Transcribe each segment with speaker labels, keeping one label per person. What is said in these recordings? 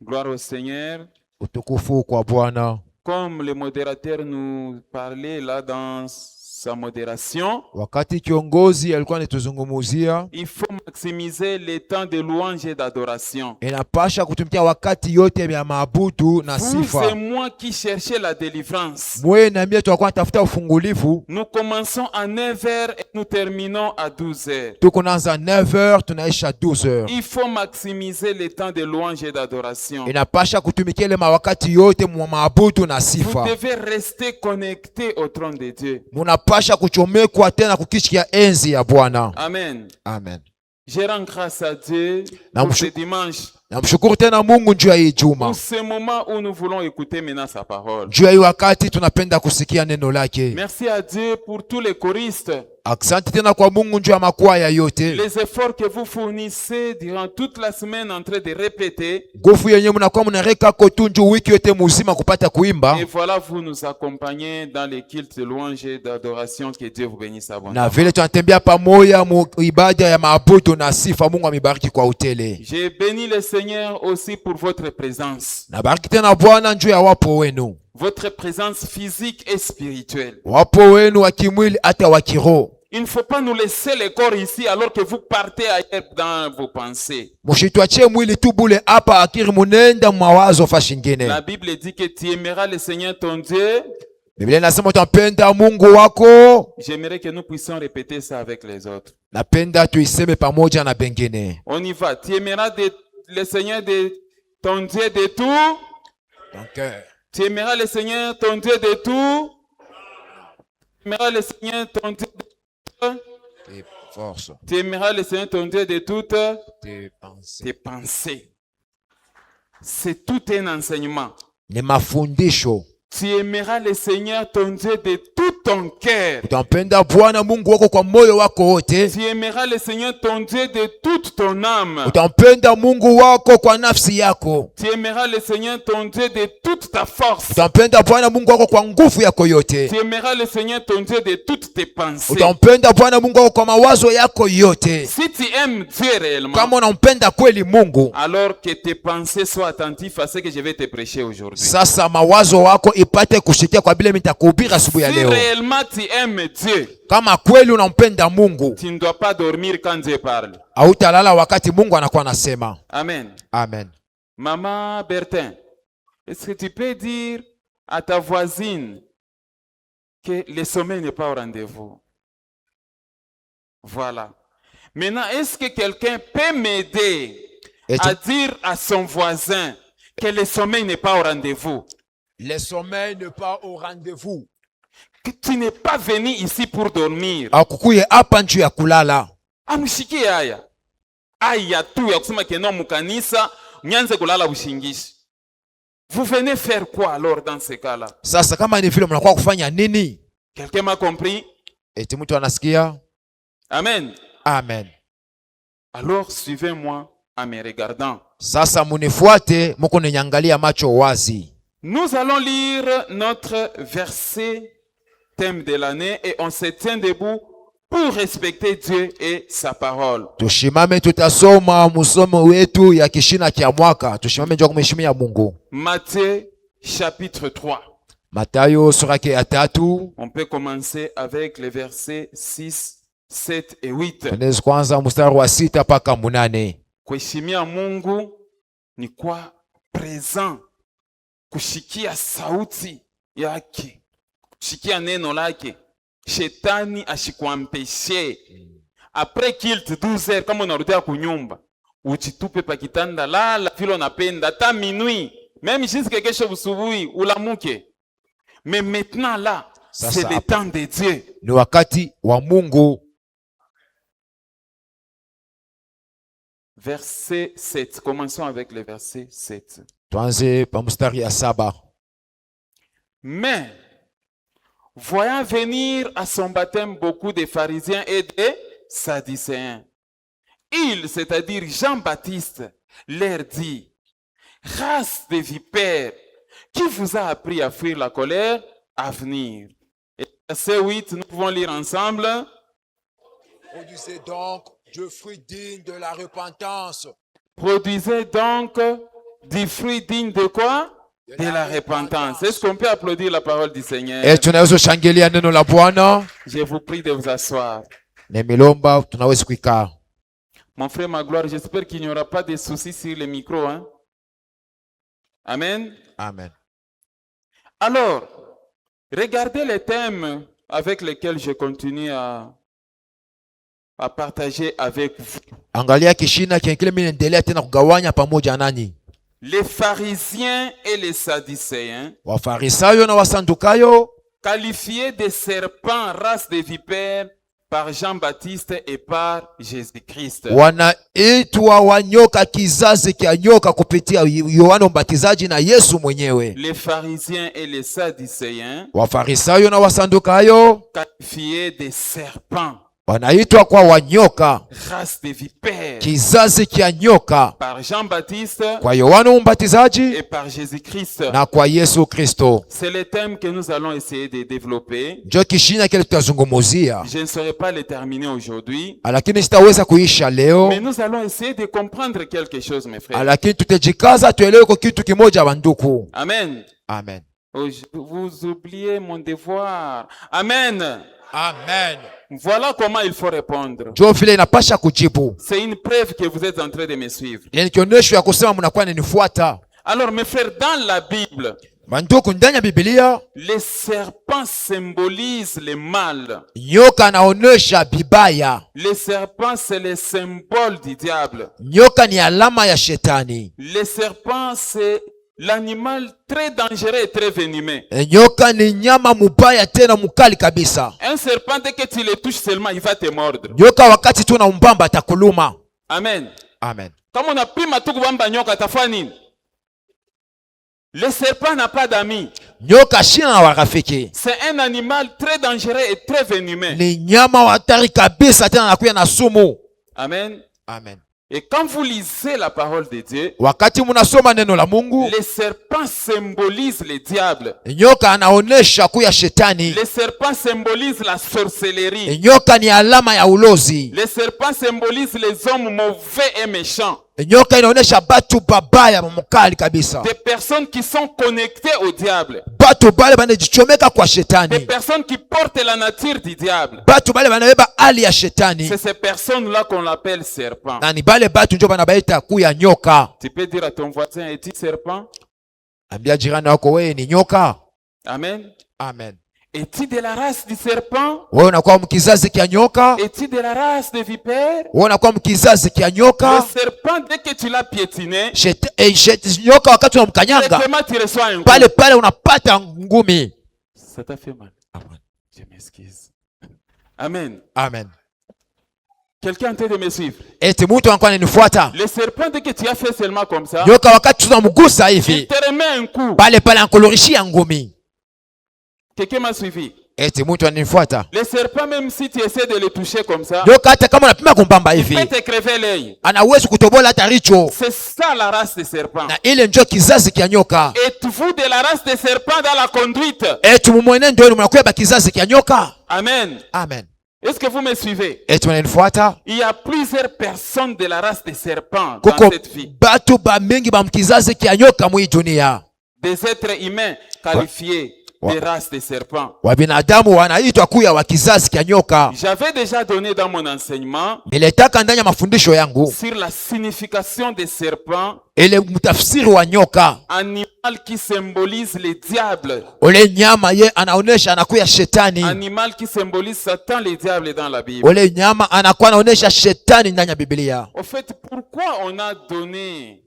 Speaker 1: Gloire au Seigneur.
Speaker 2: Utukufu kwa Bwana.
Speaker 1: Comme le modérateur nous parlait là dans sa modération,
Speaker 2: Wakati kiongozi alikuwa anatuzungumzia,
Speaker 1: il faut maximiser le temps de louange et d'adoration.
Speaker 2: inapasha kutumikia wakati yote ya maabudu na
Speaker 1: Vous
Speaker 2: sifa.
Speaker 1: et moi qui cherchez la délivrance,
Speaker 2: Mwe na mie tutakuwa tafuta ufungulivu.
Speaker 1: nous commençons à 9h et nous terminons à 12h.
Speaker 2: Tuko naanza 9h tunaisha 12h.
Speaker 1: Il faut maximiser le temps de louange et d'adoration.
Speaker 2: Inapasha kutumikia ile mawakati yote mwa maabudu na
Speaker 1: Vous
Speaker 2: sifa.
Speaker 1: devez rester connecté au trône de Dieu.
Speaker 2: Munapasha kuchomekwa tena kukishikia enzi ya Bwana.
Speaker 1: Amen.
Speaker 2: Amen.
Speaker 1: Je rends grâce à Dieu
Speaker 2: Na
Speaker 1: pour
Speaker 2: mshu-
Speaker 1: ce dimanche,
Speaker 2: Namshukuru tena Mungu juu ya hii juma.
Speaker 1: pour ce moment où nous voulons écouter maintenant sa parole.
Speaker 2: Juu ya hii wakati tunapenda kusikia neno lake.
Speaker 1: Merci à Dieu pour tous les choristes,
Speaker 2: Asante tena kwa Mungu juu ya makwaya yote.
Speaker 1: les efforts que vous fournissez durant toute la semaine en train de répéter.
Speaker 2: Nguvu yenyewe mnakuwa mnareka kotunju wiki yote muzima kupata kuimba.
Speaker 1: Et voilà, vous nous accompagnez dans les cultes de louange et d'adoration. Que Dieu vous bénisse
Speaker 2: Na
Speaker 1: abondamment.
Speaker 2: vile tunatembea pamoja mu ibada ya maabudu na sifa, Mungu amebariki kwa utele.
Speaker 1: J'ai béni le Seigneur aussi pour votre présence.
Speaker 2: Na bariki tena Bwana juu ya wapo wenu.
Speaker 1: Votre présence physique et spirituelle.
Speaker 2: Wapo wenu wa kimwili hata wa kiroho.
Speaker 1: Il ne faut pas nous laisser le corps ici alors que vous partez ailleurs dans vos pensées.
Speaker 2: Mushitwache mwili tu bule hapa akiri munenda mawazo fashingine.
Speaker 1: La Bible dit que tu aimeras le Seigneur ton Dieu.
Speaker 2: Biblia inasema utampenda Mungu wako.
Speaker 1: J'aimerais que nous puissions répéter ça avec les autres.
Speaker 2: Napenda tuiseme pamoja na bengine.
Speaker 1: On y va. Tu aimeras le Seigneur de ton Dieu de tout.
Speaker 2: Donc,
Speaker 1: Tu aimeras le Seigneur ton Dieu de tout. Tu aimeras le Seigneur ton Dieu de tout.
Speaker 2: tes forces,
Speaker 1: Tu aimeras le Seigneur ton Dieu de toutes
Speaker 2: tes pensées.
Speaker 1: tes pensées. C'est tout un enseignement.
Speaker 2: Ni mafundisho.
Speaker 1: Tu aimeras le Seigneur ton Dieu de tout ton cœur.
Speaker 2: Utampenda Bwana Mungu wako kwa moyo wako wote.
Speaker 1: Tu aimeras le Seigneur ton Dieu de toute ton âme.
Speaker 2: Utampenda Mungu wako kwa nafsi yako.
Speaker 1: Tu aimeras le Seigneur ton Dieu de toute ta force.
Speaker 2: Utampenda Bwana Mungu wako kwa nguvu yako yote.
Speaker 1: Tu aimeras le Seigneur ton Dieu de toutes tes pensées.
Speaker 2: Utampenda Bwana Mungu wako kwa mawazo yako yote.
Speaker 1: Si tu aimes Dieu réellement,
Speaker 2: Kama unampenda kweli Mungu,
Speaker 1: alors que tes pensées soient attentives à ce que je vais te prêcher aujourd'hui.
Speaker 2: sasa mawazo wako ipate kushikia kwa bila nitakuhubiri asubuhi ya
Speaker 1: Si
Speaker 2: leo.
Speaker 1: réellement tu aimes Dieu,
Speaker 2: Kama kweli unampenda Mungu,
Speaker 1: tu ne dois pas dormir quand Dieu parle.
Speaker 2: hautalala wakati Mungu anakuwa anasema.
Speaker 1: Amen.
Speaker 2: Amen.
Speaker 1: Maman Bertin, est-ce que tu peux dire à ta voisine que le sommeil n'est pas au rendez-vous? Voilà. Maintenant, est-ce que quelqu'un peut m'aider
Speaker 2: Et
Speaker 1: à dire à son voisin que le sommeil n'est pas au rendez-vous?
Speaker 2: le sommeil n'est pas au rendez-vous.
Speaker 1: Que tu n'es pas venu ici pour dormir.
Speaker 2: Akukuye hapa njuu ya kulala.
Speaker 1: Amshikie haya. Aya tu ya kusema keno mukanisa nyanze kulala ushingishi. Vous venez faire quoi alors dans ce cas-là?
Speaker 2: Sasa kama ni vile mnakuwa kufanya nini?
Speaker 1: Quelqu'un m'a compris?
Speaker 2: Eti mtu anasikia?
Speaker 1: Amen.
Speaker 2: Amen.
Speaker 1: Alors suivez-moi en me regardant.
Speaker 2: Sasa munifuate muko niangalia macho wazi.
Speaker 1: Nous allons lire notre verset thème de l'année et on se tient debout pour respecter Dieu et sa parole.
Speaker 2: Tushimame tutasoma musomo wetu ya kishina kia mwaka. Tushimame njoo kumheshimia Mungu.
Speaker 1: Matthieu chapitre 3.
Speaker 2: Matayo sura yake ya 3.
Speaker 1: On peut commencer avec les versets 6, 7 et 8.
Speaker 2: Tunaweza kwanza mstari wa 6 mpaka 8.
Speaker 1: Kuheshimia Mungu ni kwa present, kushikia sauti yake, kushikia neno lake. Shetani ashikuampeshe. Après kilt 12 heures, kama unarudia kunyumba, ujitupe pa kitanda lala vile unapenda, hata minuit, même jusqu'à kesho busubuhi ulamuke. Mais maintenant là, c'est le temps de Dieu.
Speaker 2: Ni wakati wa Mungu.
Speaker 1: Verset 7. Commençons avec le verset 7.
Speaker 2: Tuanze pa mstari ya 7.
Speaker 1: Mais, voyant venir à son baptême beaucoup de pharisiens et de sadducéens, il, c'est-à-dire Jean-Baptiste, leur dit: race de vipères, qui vous a appris à fuir la colère à venir? Et verset 8, nous pouvons lire ensemble.
Speaker 2: Produisez donc du fruit digne de la repentance.
Speaker 1: Produisez donc du fruit digne de quoi? De la repentance. Est-ce qu'on peut applaudir la parole du Seigneur?
Speaker 2: Tunaweza shangilia neno la Bwana.
Speaker 1: Je vous prie de vous asseoir.
Speaker 2: Nimelomba tunaweza kuikaa.
Speaker 1: Mon frère Magloire, j'espère qu'il n'y aura pas de soucis sur le micro. Hein? Amen.
Speaker 2: Amen.
Speaker 1: Alors, regardez les thèmes avec lesquels je continue à partager avec vous.
Speaker 2: Angalia kishina kile mimi naendelea tena kugawanya pamoja nanyi.
Speaker 1: Les pharisiens et les sadducéens,
Speaker 2: Wafarisayo na wasandukayo,
Speaker 1: qualifiés de serpents, race de vipères, par Jean-Baptiste et par Jésus-Christ.
Speaker 2: Wanaitwa wanyoka, kizazi kia nyoka kupitia Yohana Mbatizaji na Yesu mwenyewe.
Speaker 1: Les pharisiens et les sadducéens,
Speaker 2: Wafarisayo na wasandukayo,
Speaker 1: qualifiés de serpents,
Speaker 2: wanaitwa kwa wanyoka,
Speaker 1: race de vipères,
Speaker 2: kizazi kia nyoka,
Speaker 1: par Jean-Baptiste
Speaker 2: kwa Yohana Mbatizaji
Speaker 1: et par Jésus-Christ.
Speaker 2: na kwa Yesu Kristo.
Speaker 1: C'est le thème que nous allons essayer de développer.
Speaker 2: Ndio kishina kile tutazungumzia,
Speaker 1: Je ne saurais pas le terminer aujourd'hui,
Speaker 2: lakini sitaweza kuisha leo,
Speaker 1: mais nous allons essayer de comprendre quelque chose, mes frères.
Speaker 2: lakini tutajikaza tuelewe kwa kitu kimoja, banduku.
Speaker 1: Amen.
Speaker 2: Amen.
Speaker 1: Oh, vous oubliez mon devoir. Amen.
Speaker 2: Amen.
Speaker 1: Voilà comment il faut répondre.
Speaker 2: Ndio vile inapasha kujibu.
Speaker 1: C'est une preuve que vous êtes en train de me suivre.
Speaker 2: Ni kionyesho ya kusema mnakuwa mnanifuata.
Speaker 1: Alors, mes frères, dans la Bible,
Speaker 2: Banduku, ndani ya Biblia
Speaker 1: les serpents symbolisent le mal.
Speaker 2: nyoka anaonesha bibaya.
Speaker 1: Les serpents, c'est le symbole du diable.
Speaker 2: Nyoka ni alama ya shetani.
Speaker 1: Les serpents, c'est l'animal très dangereux et très venimeux.
Speaker 2: Nyoka ni nyama mubaya tena mukali kabisa.
Speaker 1: Un serpent, dès que tu le touches seulement, il va te mordre.
Speaker 2: Nyoka wakati tu na umbamba atakuluma.
Speaker 1: Amen.
Speaker 2: Amen.
Speaker 1: Kama unapima tu kubamba nyoka atafanya nini? Le serpent n'a pas d'amis.
Speaker 2: Nyoka shina na warafiki.
Speaker 1: C'est un animal très dangereux et très venimeux.
Speaker 2: Ni nyama hatari kabisa tena anakuya na sumu.
Speaker 1: Amen.
Speaker 2: Amen.
Speaker 1: Et quand vous lisez la parole de Dieu,
Speaker 2: Wakati munasoma neno la Mungu,
Speaker 1: les serpents symbolisent le diable.
Speaker 2: nyoka anaonesha kuya shetani.
Speaker 1: Les serpents symbolisent la sorcellerie.
Speaker 2: Nyoka ni alama ya ulozi.
Speaker 1: Les serpents symbolisent les hommes mauvais et méchants.
Speaker 2: Nyoka inaonesha batu babaya mukali kabisa.
Speaker 1: Des personnes qui sont connectées au diable.
Speaker 2: Batu bale banajichomeka kwa
Speaker 1: Des
Speaker 2: shetani.
Speaker 1: personnes qui portent la nature du diable.
Speaker 2: Batu bale banabeba hali ya shetani.
Speaker 1: C'est ces personnes-là qu'on appelle serpents.
Speaker 2: Na ni bale batu njo banabaita kuya nyoka.
Speaker 1: Tu peux dire à ton voisin, es-tu serpent?
Speaker 2: Ambia jirani wako wewe ni nyoka.
Speaker 1: Amen.
Speaker 2: Amen.
Speaker 1: Es-tu de la race du serpent?
Speaker 2: Wewe unakuwa mkizazi kia nyoka.
Speaker 1: Es-tu de la race de vipère?
Speaker 2: Wewe unakuwa mkizazi kia
Speaker 1: Le
Speaker 2: nyoka.
Speaker 1: serpent, dès que tu l'as piétiné,
Speaker 2: Nyoka wakati unamkanyanga
Speaker 1: directement tu reçois un coup.
Speaker 2: pale unapata ngumi.
Speaker 1: Ça t'a fait mal. Je m'excuse. Amen.
Speaker 2: Amen.
Speaker 1: Quelqu'un est en train de me suivre.
Speaker 2: Eti mtu anakuwa ananifuata.
Speaker 1: Le serpent, dès que tu as fait seulement comme ça,
Speaker 2: Nyoka wakati tunamgusa
Speaker 1: il
Speaker 2: hivi
Speaker 1: te remet un coup.
Speaker 2: pale ankulurishia ngumi.
Speaker 1: Quelqu'un m'a suivi.
Speaker 2: Eti mtu ananifuata.
Speaker 1: Le serpent, même si tu essaies de le toucher comme ça,
Speaker 2: Nyoka hata kama unapima kumbamba
Speaker 1: il
Speaker 2: hivi
Speaker 1: peut te crever l'œil.
Speaker 2: anaweza kutobola hata richo.
Speaker 1: C'est ça la race des serpents.
Speaker 2: Na ile ndio kizazi kia nyoka.
Speaker 1: Êtes-vous de la race des serpents dans la conduite?
Speaker 2: Eti mumwenendo wenu mnakuwa kizazi kia nyoka.
Speaker 1: Amen.
Speaker 2: Amen.
Speaker 1: Est-ce que vous me suivez?
Speaker 2: Eti wananifuata.
Speaker 1: Il y a plusieurs personnes de la race des serpents dans
Speaker 2: Kuko
Speaker 1: cette vie.
Speaker 2: batu ba mingi ba mkizazi kia nyoka mwi dunia.
Speaker 1: Des êtres humains qualifiés des races des serpents.
Speaker 2: Wabinadamu wanaitwa kuya wa kizazi kia nyoka.
Speaker 1: J'avais déjà donné dans mon enseignement
Speaker 2: Niletaka ndani ya mafundisho yangu
Speaker 1: sur la signification des serpents,
Speaker 2: ile mtafsiri wa nyoka.
Speaker 1: animal qui symbolise le diable,
Speaker 2: Ule nyama ye anaonesha anakuya shetani.
Speaker 1: animal qui symbolise Satan, le diable dans la Bible.
Speaker 2: Ule nyama anakuwa anaonesha shetani ndani ya Biblia.
Speaker 1: Au fait, pourquoi on a donné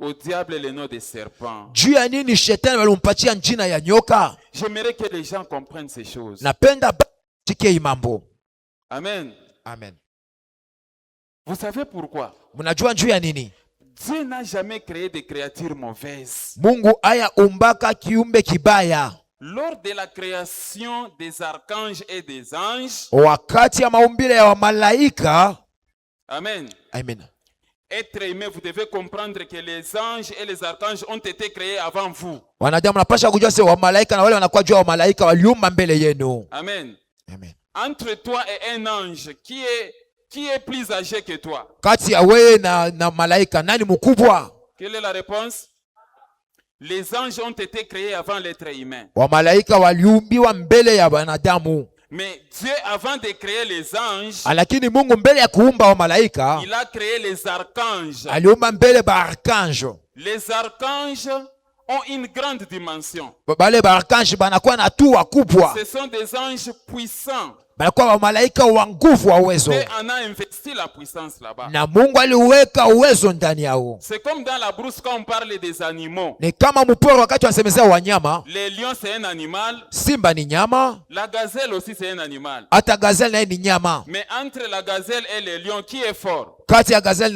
Speaker 1: au diable le nom de serpent?
Speaker 2: Juu ya nini shetani walimpatia jina ya nyoka?
Speaker 1: J'aimerais que les gens comprennent ces choses.
Speaker 2: Napenda tike mambo.
Speaker 1: Amen.
Speaker 2: Amen.
Speaker 1: Vous savez pourquoi?
Speaker 2: Mnajua juu ya nini?
Speaker 1: Dieu n'a jamais créé des créatures mauvaises.
Speaker 2: Mungu aya umbaka kiumbe kibaya.
Speaker 1: Lors de la création des archanges et des anges,
Speaker 2: Wakati ya maumbile ya malaika.
Speaker 1: Amen.
Speaker 2: Amen.
Speaker 1: Être aimé, vous devez comprendre que les anges et les archanges ont été créés avant vous.
Speaker 2: Wanadamu napasha kujua sasa wa malaika na wale wanakuwa jua wa malaika waliumba mbele yenu.
Speaker 1: Amen.
Speaker 2: Amen.
Speaker 1: Entre toi et un ange, qui est plus âgé que toi?
Speaker 2: Kati ya wewe na malaika nani mkubwa?
Speaker 1: Quelle est la réponse? Les anges ont été créés avant l'être humain.
Speaker 2: Wamalaika waliumbiwa mbele ya wanadamu.
Speaker 1: Mais Dieu, avant de créer les anges,
Speaker 2: Lakini Mungu mbele ya kuumba wamalaika,
Speaker 1: il a créé les archanges.
Speaker 2: aliumba mbele ba arkange.
Speaker 1: Les archanges ont une grande dimension.
Speaker 2: Bale ba arkange banakuwa na hatua kubwa.
Speaker 1: Ce sont des anges puissants.
Speaker 2: Banakuwa wamalaika wa nguvu wa uwezo.
Speaker 1: Dieu en a investi la puissance là-bas.
Speaker 2: Na Mungu aliweka uwezo ndani yao.
Speaker 1: C'est comme dans la brousse quand on parle des animaux.
Speaker 2: Ni kama mporo wakati wanasemezea wanyama.
Speaker 1: Les lions c'est un animal.
Speaker 2: Simba ni nyama.
Speaker 1: La gazelle aussi c'est un animal.
Speaker 2: Hata gazelle naye ni nyama.
Speaker 1: Mais entre la gazelle et le lion, qui est fort?
Speaker 2: Kati ya gazelle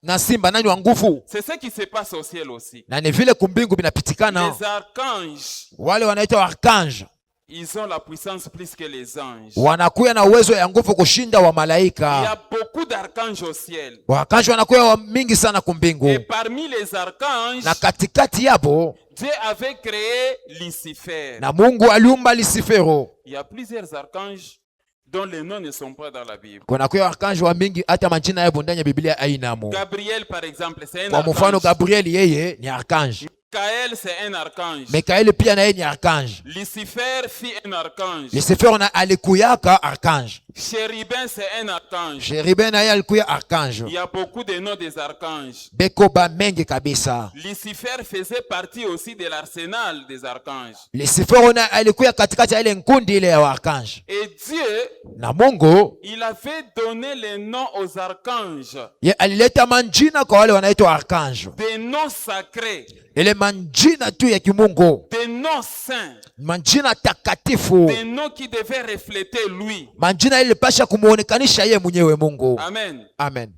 Speaker 2: na simba nani wa nguvu?
Speaker 1: C'est ce qui se passe au ciel aussi.
Speaker 2: Na ni vile kumbingu binapitikana.
Speaker 1: Les archanges,
Speaker 2: Wale wanaitwa arkange,
Speaker 1: ils ont la puissance plus que les anges.
Speaker 2: wanakuwa na uwezo ya nguvu kushinda wa
Speaker 1: Il y
Speaker 2: malaika.
Speaker 1: a beaucoup d'archanges au ciel.
Speaker 2: Arkange wanakuwa wa mingi sana kumbingu.
Speaker 1: Et parmi les archanges,
Speaker 2: Na katikati yapo
Speaker 1: Dieu avait créé Lucifer.
Speaker 2: na Mungu aliumba Lucifero.
Speaker 1: Il y a plusieurs archanges dont les noms ne sont pas dans la Bible.
Speaker 2: Kunakuwa arkange wa mingi hata majina yao ndani ya Biblia hainamo.
Speaker 1: Gabriel par exemple, c'est un
Speaker 2: Kwa mfano
Speaker 1: archange.
Speaker 2: Gabriel yeye ni arkange.
Speaker 1: Michael c'est un archange.
Speaker 2: Mikaeli pia naye ni arkange.
Speaker 1: Lucifer fit un archange.
Speaker 2: Lucifero na alikuyaka arkange.
Speaker 1: Chérubin c'est un archange.
Speaker 2: Cherubin naye alikuya arkange.
Speaker 1: Il y a beaucoup de noms des archanges.
Speaker 2: Beko ba mengi kabisa.
Speaker 1: Lucifer faisait partie aussi de l'arsenal des archanges.
Speaker 2: Lucifero na alikuya katikati ya ile nkundi ile ya arkange.
Speaker 1: Et Dieu,
Speaker 2: Na Mungu
Speaker 1: il avait donné les noms aux archanges,
Speaker 2: ye alileta manjina kwa wale wanaitwa arkange.
Speaker 1: des noms sacrés,
Speaker 2: Ile manjina tu ya kimungu,
Speaker 1: des noms saints,
Speaker 2: manjina takatifu,
Speaker 1: des noms qui devaient refléter lui.
Speaker 2: manjina ile pasha kumuonekanisha ye mwenyewe Mungu.
Speaker 1: Amen.
Speaker 2: Amen.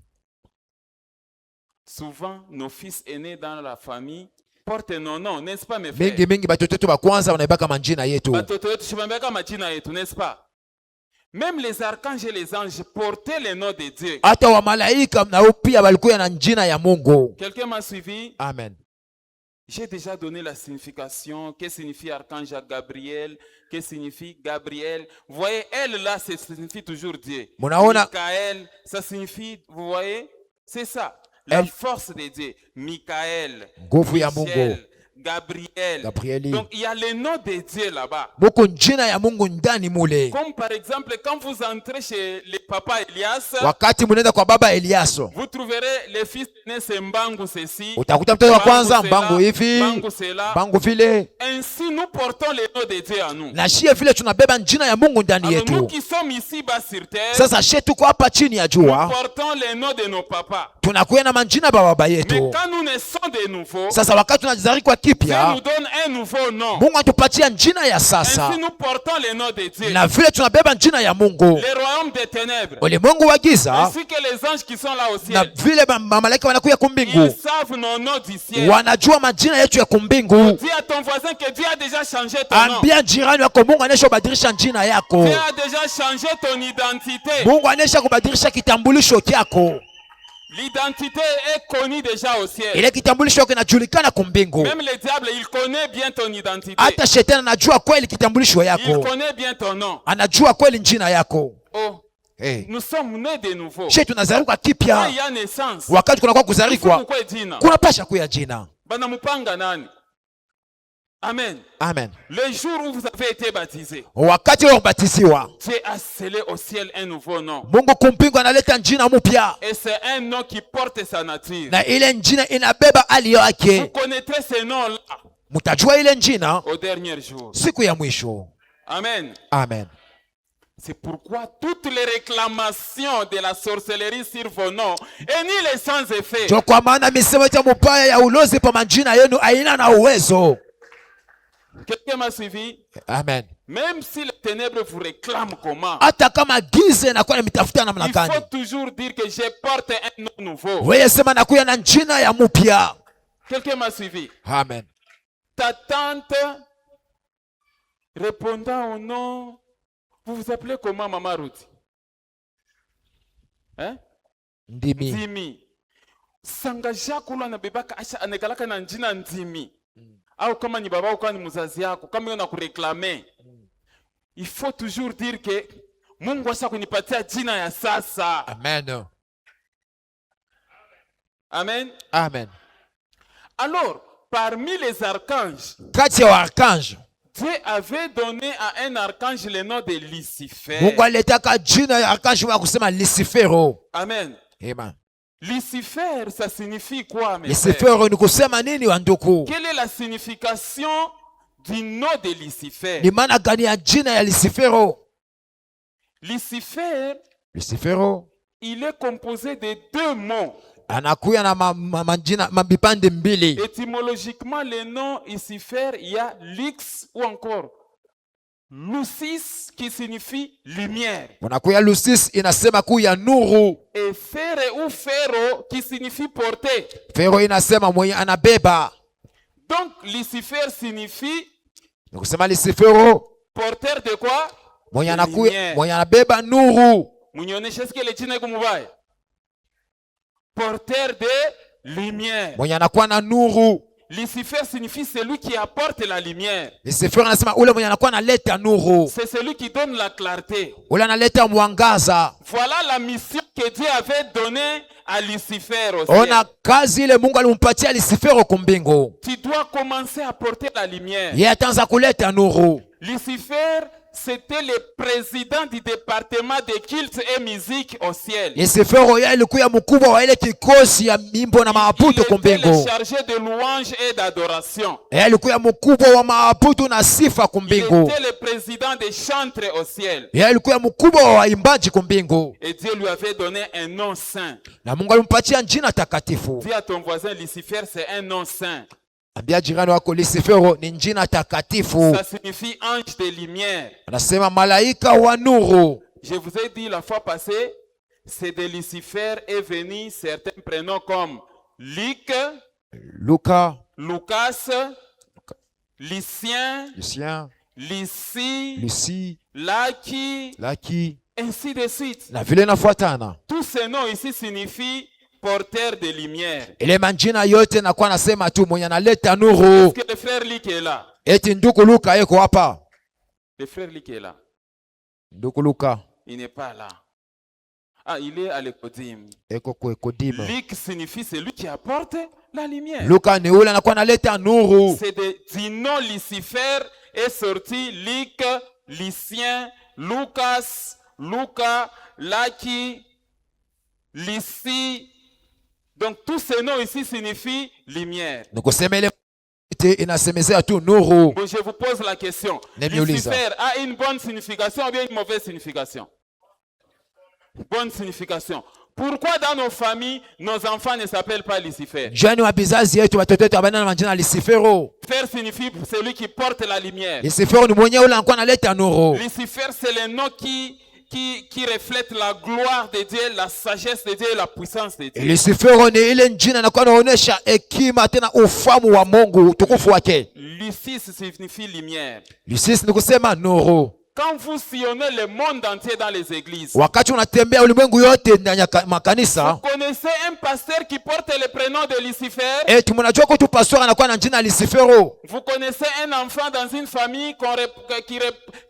Speaker 1: Souvent, nos fils aînés dans la famille portent nos noms, n'est-ce pas mes
Speaker 2: Mingi
Speaker 1: frères?
Speaker 2: mingi batoto wetu ba kwanza wanaibaka manjina yetu.
Speaker 1: Batoto wetu shibambeka majina yetu, n'est-ce pas? Même les archanges et les anges portaient les noms de Dieu.
Speaker 2: Hata wa malaika nao pia walikuwa na njina ya Mungu.
Speaker 1: Quelqu'un m'a suivi?
Speaker 2: Amen.
Speaker 1: J'ai déjà donné la signification. Que signifie archange Gabriel? Que signifie Gabriel? Vous voyez, elle là, ça signifie toujours Dieu.
Speaker 2: Munaona
Speaker 1: Michael, ça signifie, vous voyez, c'est ça. La
Speaker 2: Elle-
Speaker 1: force de Dieu. Michael,
Speaker 2: nguvu ya Mungu.
Speaker 1: Michel, Gabriel.
Speaker 2: Gabrieli.
Speaker 1: Donc il y a les noms de Dieu là-bas.
Speaker 2: Muko njina ya Mungu ndani mule.
Speaker 1: Comme par exemple, quand vous entrez chez le papa Elias,
Speaker 2: Wakati munaenda kwa baba Eliaso,
Speaker 1: vous trouverez les fils nés c'est Mbangu ceci,
Speaker 2: utakuta mtoto wa kwanza
Speaker 1: c'est
Speaker 2: mbangu
Speaker 1: là,
Speaker 2: hivi,
Speaker 1: Mbangu c'est là.
Speaker 2: mbangu vile.
Speaker 1: Ainsi nous portons les noms de Dieu à nous.
Speaker 2: Na shie vile tunabeba njina ya Mungu ndani
Speaker 1: Alors nous
Speaker 2: yetu.
Speaker 1: qui sommes ici bas sur terre,
Speaker 2: Sasa shie tuko hapa chini ya
Speaker 1: nous
Speaker 2: jua,
Speaker 1: portons les noms de nos papas.
Speaker 2: tunakuwa na manjina ba baba
Speaker 1: Mais
Speaker 2: yetu.
Speaker 1: quand nous naissons de nouveau,
Speaker 2: Sasa wakati tunazaliwa
Speaker 1: Dieu
Speaker 2: kipya,
Speaker 1: nous donne un nouveau nom.
Speaker 2: Mungu atupatia njina ya sasa.
Speaker 1: Ainsi nous portons les noms de Dieu.
Speaker 2: Na vile tunabeba njina ya Mungu,
Speaker 1: Les royaumes des ténèbres,
Speaker 2: ulimwengu wa giza,
Speaker 1: ainsi que les anges qui sont là au
Speaker 2: na
Speaker 1: ciel,
Speaker 2: vile malaika wanakuya
Speaker 1: ils
Speaker 2: kumbingu,
Speaker 1: savent nos noms du ciel.
Speaker 2: wanajua majina yetu ya kumbingu.
Speaker 1: Dis à ton voisin que Dieu a déjà changé ton nom.
Speaker 2: Ambia jirani wako Mungu anesha kubadilisha njina yako.
Speaker 1: Dieu a déjà changé ton identité.
Speaker 2: Mungu anesha kubadilisha kitambulisho kyako.
Speaker 1: L'identité est connue déjà au ciel.
Speaker 2: Ile kitambulisho kinajulikana kumbingu.
Speaker 1: Même le diable, il connaît bien ton identité.
Speaker 2: Hata shetani anajua kweli kitambulisho
Speaker 1: Il
Speaker 2: yako.
Speaker 1: connaît bien ton nom.
Speaker 2: Anajua kweli njina yako.
Speaker 1: Oh,
Speaker 2: Hey.
Speaker 1: nous sommes nés de nouveau.
Speaker 2: She tunazaliwa
Speaker 1: Quand il
Speaker 2: kipya.
Speaker 1: y a naissance,
Speaker 2: Wakati kunakuwa
Speaker 1: il faut
Speaker 2: kuzaliwa,
Speaker 1: mkwe jina.
Speaker 2: kuna pasha kuya jina.
Speaker 1: Bana mupanga nani? Amen.
Speaker 2: Amen.
Speaker 1: Le jour où vous avez été baptisé,
Speaker 2: Wakati wa kubatiziwa,
Speaker 1: Dieu a scellé au ciel un nouveau nom.
Speaker 2: Mungu kumpingu analeta njina mpya.
Speaker 1: Et c'est un nom qui porte sa nature.
Speaker 2: Na ile njina inabeba hali
Speaker 1: Vous
Speaker 2: yake.
Speaker 1: connaîtrez ce nom-là
Speaker 2: Mtajua ile njina
Speaker 1: au dernier jour.
Speaker 2: siku ya mwisho.
Speaker 1: Amen.
Speaker 2: Amen.
Speaker 1: C'est pourquoi toutes les réclamations de la sorcellerie sur vos noms et ni les sans effet.
Speaker 2: Jo, kwa maana misemo ya mubaya ya ulozi pa majina yenu haina na uwezo.
Speaker 1: Quelqu'un m'a suivi?
Speaker 2: Amen.
Speaker 1: Même si les ténèbres vous réclament comment,
Speaker 2: Hata kama giza inakuwa imetafuta namna
Speaker 1: il faut
Speaker 2: gani,
Speaker 1: toujours dire que je porte un nom nouveau.
Speaker 2: wewe sema nakuya na njina ya mpya.
Speaker 1: Quelqu'un m'a suivi?
Speaker 2: Amen.
Speaker 1: Ta tante répondant au nom, vous vous appelez comment, Maman Ruth? Hein?
Speaker 2: Ndimi.
Speaker 1: Ndimi. Sanga jakula na bebaka asha anekalaka na njina Ndimi. Au kama ni baba au kama ni mzazi yako, kama yona kureklame. Il faut toujours dire que Mungu asha kunipatia jina ya sasa.
Speaker 2: Amen.
Speaker 1: Amen.
Speaker 2: Amen.
Speaker 1: Alors, parmi les archanges,
Speaker 2: kati ya archange
Speaker 1: Dieu avait donné à un archange le nom de Lucifer.
Speaker 2: Mungu alitaka jina ya archange wa kusema Lucifero.
Speaker 1: Amen.
Speaker 2: Amen.
Speaker 1: Lucifer, ça signifie quoi, mes frères?
Speaker 2: Lucifero ni kusema nini wanduku?
Speaker 1: Quelle est la signification du nom de Lucifer?
Speaker 2: Ni maana gani ya jina ya Lucifero?
Speaker 1: Lucifer,
Speaker 2: Lucifero
Speaker 1: il est composé de deux mots.
Speaker 2: anakuya na majina mabipande mbili.
Speaker 1: Étymologiquement, le nom Lucifer, il y a Lux ou encore Lucis qui signifie lumière.
Speaker 2: Unakuya Lucis inasema kuya nuru.
Speaker 1: Et Fere ou Pharaon qui signifie porter.
Speaker 2: Fero inasema mwenye anabeba.
Speaker 1: Donc Lucifer signifie
Speaker 2: Ni kusema Lucifero
Speaker 1: porteur de quoi?
Speaker 2: mwenye anakuya, mwenye anabeba nuru.
Speaker 1: Munioneshe ske le jina iko mubaya. Porteur de lumière.
Speaker 2: Mwenye anakuwa na nuru.
Speaker 1: Lucifer signifie celui qui apporte la lumière.
Speaker 2: Lucifero anasema ule mwenye anakuwa analeta nuru.
Speaker 1: C'est celui qui donne la clarté.
Speaker 2: Ule analeta mwangaza.
Speaker 1: Voilà la mission que Dieu avait donnée à Lucifer au ciel.
Speaker 2: Ona kazi ile Mungu alimpatia Lucifero kumbingu.
Speaker 1: Tu dois commencer à porter la lumière.
Speaker 2: Yeye ataanza kuleta nuru.
Speaker 1: Lucifer, c'était le président du département de culte et musique au ciel.
Speaker 2: Lucifero yeye alikuwa mkubwa wa ile kikosi ya mimbo na maabudu
Speaker 1: Il était
Speaker 2: kumbingu.
Speaker 1: le chargé de louange et d'adoration.
Speaker 2: Yeye alikuwa mkubwa wa maabudu na sifa
Speaker 1: Il
Speaker 2: kumbingu.
Speaker 1: était le président des chantres au ciel.
Speaker 2: Yeye alikuwa mkubwa wa waimbaji kumbingu.
Speaker 1: Et Dieu lui avait donné un nom saint.
Speaker 2: Na Mungu alimpatia jina takatifu.
Speaker 1: Dis à ton voisin, Lucifer, c'est un nom saint.
Speaker 2: Ambia jirani wako Lucifero ni jina takatifu.
Speaker 1: Ça signifie ange de lumière.
Speaker 2: Anasema malaika wa nuru.
Speaker 1: Je vous ai dit la fois passée, c'est de Lucifer est venu certains prénoms comme Luc,
Speaker 2: Luka,
Speaker 1: Lucas, Lucien,
Speaker 2: Lucien,
Speaker 1: Lucie,
Speaker 2: Lucie,
Speaker 1: Laki,
Speaker 2: Laki
Speaker 1: ainsi de suite.
Speaker 2: na vile nafuatana.
Speaker 1: Tous ces noms ici signifient porteur de lumière.
Speaker 2: Ile manjina yote nakuwa nasema tu mwenye analeta nuru.
Speaker 1: Est-ce que le frère Luc est là?
Speaker 2: Eti nduku Luka eko hapa.
Speaker 1: Le frère Luc est là.
Speaker 2: Nduku Luka
Speaker 1: Il n'est pas là. Ah, il est à l'Ekodim.
Speaker 2: eko kuekodima.
Speaker 1: Luc signifie celui qui apporte la lumière.
Speaker 2: Luka ni ule anakuwa analeta nuru.
Speaker 1: C'est du nom Lucifer est sorti Luc, Lucien, Lucas, Luca, Laki, Lucie. Donc tous ces noms ici signifient lumière.
Speaker 2: Nikusema ile inasemezea tu nuru.
Speaker 1: Bon, je vous pose la question.
Speaker 2: Nemiuliza.
Speaker 1: Lucifer a une bonne signification ou bien une mauvaise signification? Bonne signification. Pourquoi dans nos familles, nos enfants ne s'appellent pas Lucifer?
Speaker 2: Jani wa bizazi yetu watoto wetu abanana majina Lucifero.
Speaker 1: Lucifer signifie celui qui porte la lumière.
Speaker 2: Lucifero ni mwenye ule anakuwa analeta nuru.
Speaker 1: Lucifer, c'est le nom qui reflète la gloire de Dieu, la sagesse de Dieu et la puissance de Dieu.
Speaker 2: Lucifero ni ile jina anakuwa anaonyesha hekima tena ufamu wa Mungu, utukufu wake.
Speaker 1: Lucis signifie lumière.
Speaker 2: Lucis ni kusema nuru.
Speaker 1: Quand vous sillonnez le monde entier dans les églises,
Speaker 2: Wakati unatembea ulimwengu yote ndani ya makanisa,
Speaker 1: vous connaissez un pasteur qui porte le prénom de Lucifer?
Speaker 2: eti mnajua kutu pastor anakuwa na jina Lucifero.
Speaker 1: Vous connaissez un enfant dans une famille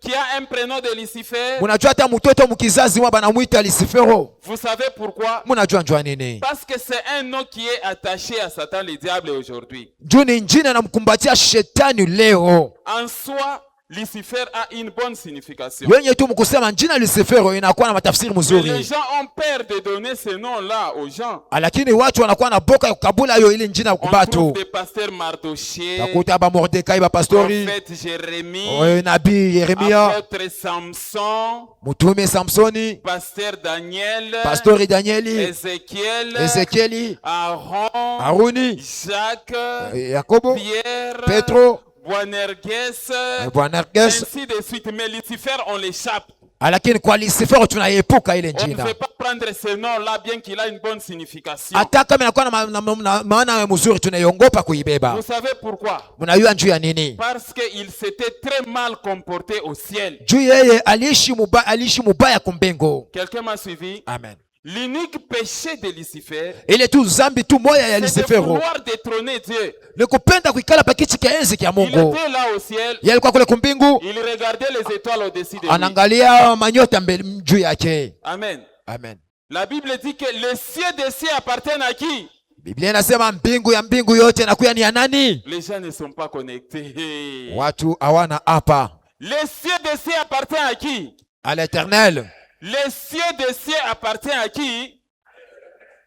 Speaker 1: qui a un prénom de Lucifer?
Speaker 2: Mnajua hata mtoto mkizazi mwa banamuita Lucifero.
Speaker 1: Vous savez pourquoi?
Speaker 2: Mnajua njua nini?
Speaker 1: Parce que c'est un nom qui est attaché à Satan le diable aujourd'hui.
Speaker 2: Juu ni jina namkumbatia shetani leo.
Speaker 1: En soi, Lucifer a une bonne signification.
Speaker 2: Wenye tu mkusema jina Lucifero inakuwa na matafsiri
Speaker 1: Mais
Speaker 2: mzuri.
Speaker 1: les gens ont peur de donner ce nom-là aux gens.
Speaker 2: Lakini watu wanakuwa na boka ya kukabula hiyo ile jina
Speaker 1: On trouve
Speaker 2: kubatu.
Speaker 1: des pasteurs Mardochée,
Speaker 2: Takuta ba Mordekai ba pastori,
Speaker 1: prophète Jérémie,
Speaker 2: nabii Yeremia,
Speaker 1: apôtre Samson,
Speaker 2: mtume Samsoni,
Speaker 1: pasteur Daniel,
Speaker 2: pastori Danieli,
Speaker 1: Ézéchiel,
Speaker 2: Ezekieli,
Speaker 1: Aaron,
Speaker 2: Haruni,
Speaker 1: Jacques,
Speaker 2: Yakobo,
Speaker 1: Pierre,
Speaker 2: Petro,
Speaker 1: Boanerges,
Speaker 2: Boanerges.
Speaker 1: ainsi de suite. Mais Lucifer, on l'échappe.
Speaker 2: Lakini kwa Lucifero tunaepuka ile
Speaker 1: On ne
Speaker 2: jina.
Speaker 1: peut pas prendre ce nom-là bien qu'il a une bonne signification.
Speaker 2: Hata kama inakuwa na maana mzuri tunaiongopa kuibeba.
Speaker 1: Vous savez pourquoi?
Speaker 2: Mnajua njuu ya nini?
Speaker 1: Parce qu'il s'était très mal comporté au ciel.
Speaker 2: Juu yeye aliishi mubaya kumbingu.
Speaker 1: Quelqu'un m'a suivi?
Speaker 2: Amen.
Speaker 1: L'unique péché de Lucifer,
Speaker 2: Ile tu zambi tu moya ya
Speaker 1: c'est de
Speaker 2: Lucifero
Speaker 1: vouloir détrôner Dieu.
Speaker 2: ni kupenda kuikala pakiti kia enzi kia
Speaker 1: Il
Speaker 2: Mungu.
Speaker 1: était là au ciel,
Speaker 2: Yeye alikuwa kule kumbingu,
Speaker 1: il regardait les étoiles au-dessus de lui.
Speaker 2: anaangalia manyota mbele juu yake.
Speaker 1: Amen.
Speaker 2: Amen.
Speaker 1: La Bible dit que les cieux des cieux appartiennent à qui?
Speaker 2: Biblia inasema mbingu ya mbingu yote inakuwa ni ya nani?
Speaker 1: Les gens ne sont pas connectés.
Speaker 2: Watu hawana hapa.
Speaker 1: Les cieux des cieux appartiennent à qui?
Speaker 2: À l'Éternel.
Speaker 1: Les cieux des cieux appartiennent à qui?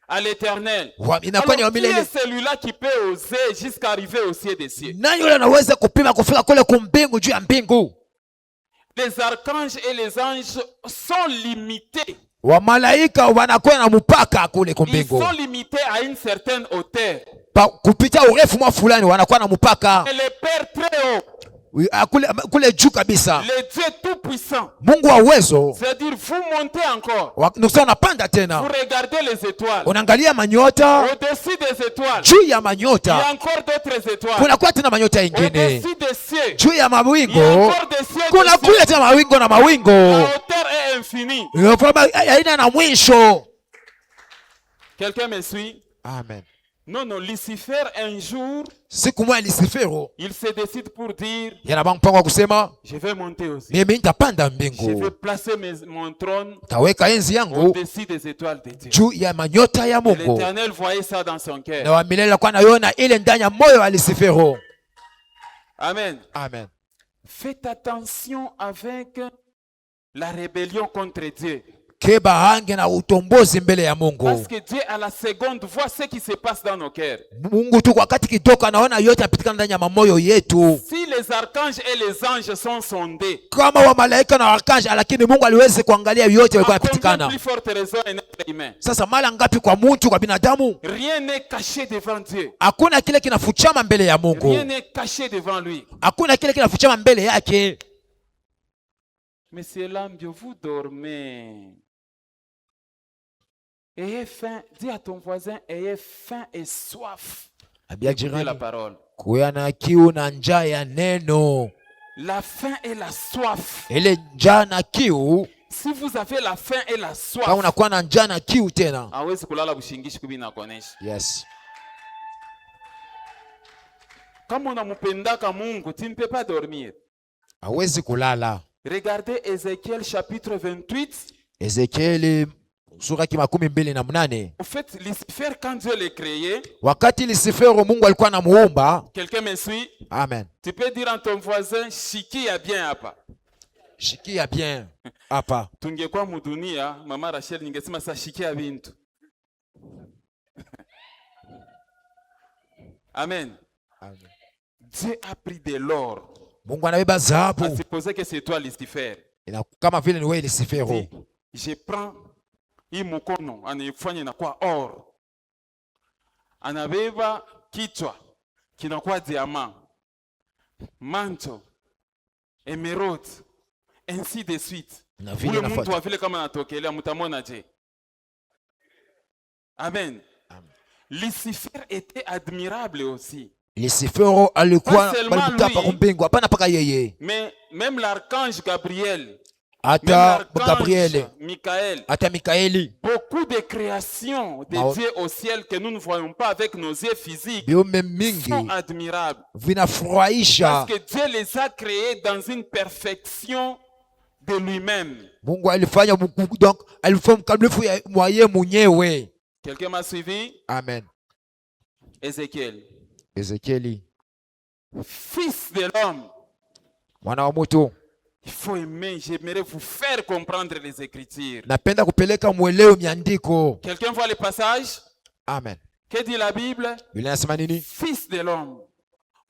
Speaker 1: À l'Éternel.
Speaker 2: Inakuwa ni
Speaker 1: Alors, qui
Speaker 2: milele.
Speaker 1: est celui-là qui peut oser jusqu'à arriver au cieux des cieux?
Speaker 2: Nani yule anaweza kupima kufika kule kumbingu juu ya mbingu?
Speaker 1: Les archanges et les anges sont limités.
Speaker 2: Wamalaika wanakuwa na mpaka kule
Speaker 1: Ils
Speaker 2: kumbingu.
Speaker 1: sont limités à une certaine hauteur.
Speaker 2: Kupitia urefu mwa fulani wanakuwa na mpaka.
Speaker 1: Et le Père très haut,
Speaker 2: Kule juu kabisa.
Speaker 1: le Dieu tout puissant,
Speaker 2: Mungu wa uwezo.
Speaker 1: c'est-à-dire vous montez encore,
Speaker 2: Nukusema unapanda
Speaker 1: vous
Speaker 2: tena.
Speaker 1: regardez les étoiles,
Speaker 2: Unaangalia manyota.
Speaker 1: au-dessus des étoiles,
Speaker 2: Juu ya
Speaker 1: il y a
Speaker 2: manyota
Speaker 1: encore d'autres étoiles,
Speaker 2: kunakuwa tena manyota ingine.
Speaker 1: au-dessus des cieux,
Speaker 2: Juu ya
Speaker 1: il y a
Speaker 2: mawingu
Speaker 1: encore des cieux,
Speaker 2: kuna kuya tena mawingu na mawingu.
Speaker 1: la hauteur est infinie.
Speaker 2: Haina na mwisho.
Speaker 1: Quelqu'un me suit?
Speaker 2: Amen.
Speaker 1: Non, non, Lucifer un jour,
Speaker 2: Siku moja Lucifero
Speaker 1: il se décide pour dire,
Speaker 2: yana mpango wa kusema
Speaker 1: je vais monter aussi.
Speaker 2: mimi nitapanda
Speaker 1: Je vais
Speaker 2: mbingu,
Speaker 1: placer mon trône
Speaker 2: taweka enzi yangu
Speaker 1: au-dessus des étoiles de Dieu.
Speaker 2: juu ya manyota ya
Speaker 1: Et
Speaker 2: Mungu.
Speaker 1: l'Éternel voyait ça dans son
Speaker 2: Na
Speaker 1: cœur.
Speaker 2: wa milele alikuwa anaiona ile ndani ya moyo wa Lucifero.
Speaker 1: Amen.
Speaker 2: Amen.
Speaker 1: Faites attention avec la rébellion contre Dieu.
Speaker 2: Keba hange na utombozi mbele ya Mungu.
Speaker 1: Parce que Dieu à la seconde voit ce qui se passe dans nos cœurs.
Speaker 2: Mungu tu kwa wakati kidogo anaona yote yapitikana ndani ya mamoyo yetu.
Speaker 1: Si les archanges et les anges sont sondés,
Speaker 2: Kama wa malaika na arkanji, lakini Mungu aliweza kuangalia yote yalikuwa
Speaker 1: à combien
Speaker 2: yapitikana.
Speaker 1: plus forte raison un être humain?
Speaker 2: Sasa mara ngapi kwa mtu, kwa binadamu?
Speaker 1: Rien n'est caché devant Dieu.
Speaker 2: Hakuna kile kinafuchama mbele ya Mungu.
Speaker 1: Rien n'est caché devant lui.
Speaker 2: Hakuna kile kinafuchama mbele yake.
Speaker 1: Monsieur Lambio, vous dormez. Ayez faim. Dis à ton voisin, ayez faim et soif.
Speaker 2: Ambia
Speaker 1: Écoutez la
Speaker 2: jirani,
Speaker 1: parole.
Speaker 2: kuwa na kiu na njaa ya neno.
Speaker 1: La faim et la soif.
Speaker 2: Ile njaa na kiu,
Speaker 1: Si vous avez la faim et la
Speaker 2: kama
Speaker 1: soif,
Speaker 2: unakuwa na njaa na kiu tena.
Speaker 1: hawezi kulala bushingishi kubina konesha.
Speaker 2: Yes.
Speaker 1: Kama unampendaka Mungu, tu ne peux pas dormir.
Speaker 2: Hawezi kulala.
Speaker 1: Regardez Ézéchiel chapitre 28.
Speaker 2: Ezekieli sura ya 28.
Speaker 1: En fait, Lucifer, quand Dieu l'a créé,
Speaker 2: Wakati Lucifero Mungu alikuwa anamuumba.
Speaker 1: quelqu'un me suit?
Speaker 2: Amen.
Speaker 1: Tu peux dire à ton voisin, shikia bien hapa.
Speaker 2: Shikia bien hapa.
Speaker 1: Tungekuwa mudunia, mama Rachel ningesema sa shikia bintu. Amen.
Speaker 2: Amen.
Speaker 1: Dieu a pris de l'or.
Speaker 2: Mungu anabeba dhahabu.
Speaker 1: À supposer que c'est toi Lucifer.
Speaker 2: Kama vile ni wewe Lucifero.
Speaker 1: Dis, je prends hii mkono anaifanya inakuwa or, anabeba kichwa kinakuwa diamant, manto, emerald, ainsi de suite.
Speaker 2: Na vile
Speaker 1: Ule mtu
Speaker 2: nafuata.
Speaker 1: wa vile kama natokelea mtamona je? Amen.
Speaker 2: Amen.
Speaker 1: Lucifer était admirable aussi.
Speaker 2: Lucifero alikuwa
Speaker 1: Pas seulement
Speaker 2: balipita pa
Speaker 1: lui.
Speaker 2: kumbingu, hapana paka yeye.
Speaker 1: Mais même l'archange Gabriel, même
Speaker 2: Hata
Speaker 1: l'archange
Speaker 2: Gabriel,
Speaker 1: Michael,
Speaker 2: hata Mikaeli,
Speaker 1: beaucoup de créations de Dieu au ciel que nous ne voyons pas avec nos yeux physiques
Speaker 2: viumbe mingi
Speaker 1: sont admirables.
Speaker 2: vinafurahisha.
Speaker 1: Parce que Dieu les a créés dans une perfection de lui-même.
Speaker 2: Mungu alifanya donc alifanya mkamilifu wa yeye mwenyewe.
Speaker 1: Quelqu'un m'a suivi?
Speaker 2: Amen.
Speaker 1: Ézéchiel.
Speaker 2: Ezekieli,
Speaker 1: Fils de l'homme.
Speaker 2: mwana wa mtu,
Speaker 1: Il faut aimer, j'aimerais vous faire comprendre les Écritures.
Speaker 2: napenda kupeleka mwelewe miandiko.
Speaker 1: Quelqu'un voit le passage?
Speaker 2: Amen.
Speaker 1: Que dit la Bible?
Speaker 2: Biblia inasema nini?
Speaker 1: Fils de l'homme,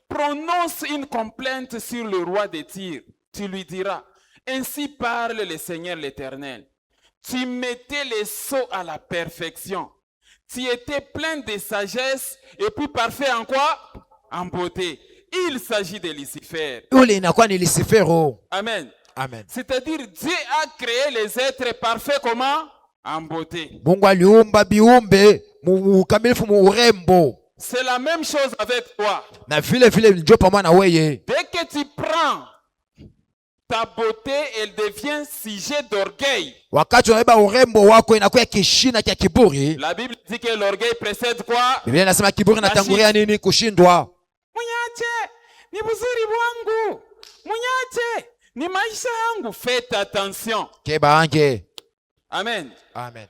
Speaker 1: prononce une complainte sur le roi de Tyr. Tu lui diras, ainsi parle le Seigneur l'Éternel. Tu mettais les sceaux à la perfection. Tu étais plein de sagesse et puis parfait en quoi? En beauté. Il s'agit de Lucifer.
Speaker 2: Yule inakuwa ni Lucifero.
Speaker 1: Amen.
Speaker 2: Amen.
Speaker 1: C'est-à-dire Dieu a créé les êtres parfaits comment? En beauté.
Speaker 2: Mungu aliumba biumbe mukamilifu mu urembo.
Speaker 1: C'est la même chose avec toi.
Speaker 2: Na vile vile ndio pamoja na wewe.
Speaker 1: Dès que tu prends ta beauté, elle devient sujet d'orgueil.
Speaker 2: Wakati unabeba urembo wako inakuwa kishina cha kiburi.
Speaker 1: La Bible dit que l'orgueil précède quoi?
Speaker 2: Biblia inasema kiburi inatangulia nini? Kushindwa.
Speaker 1: Munyache, ni buzuri bwangu. Munyache, ni maisha yangu. Faites attention.
Speaker 2: Keba ange.
Speaker 1: Amen.
Speaker 2: Amen.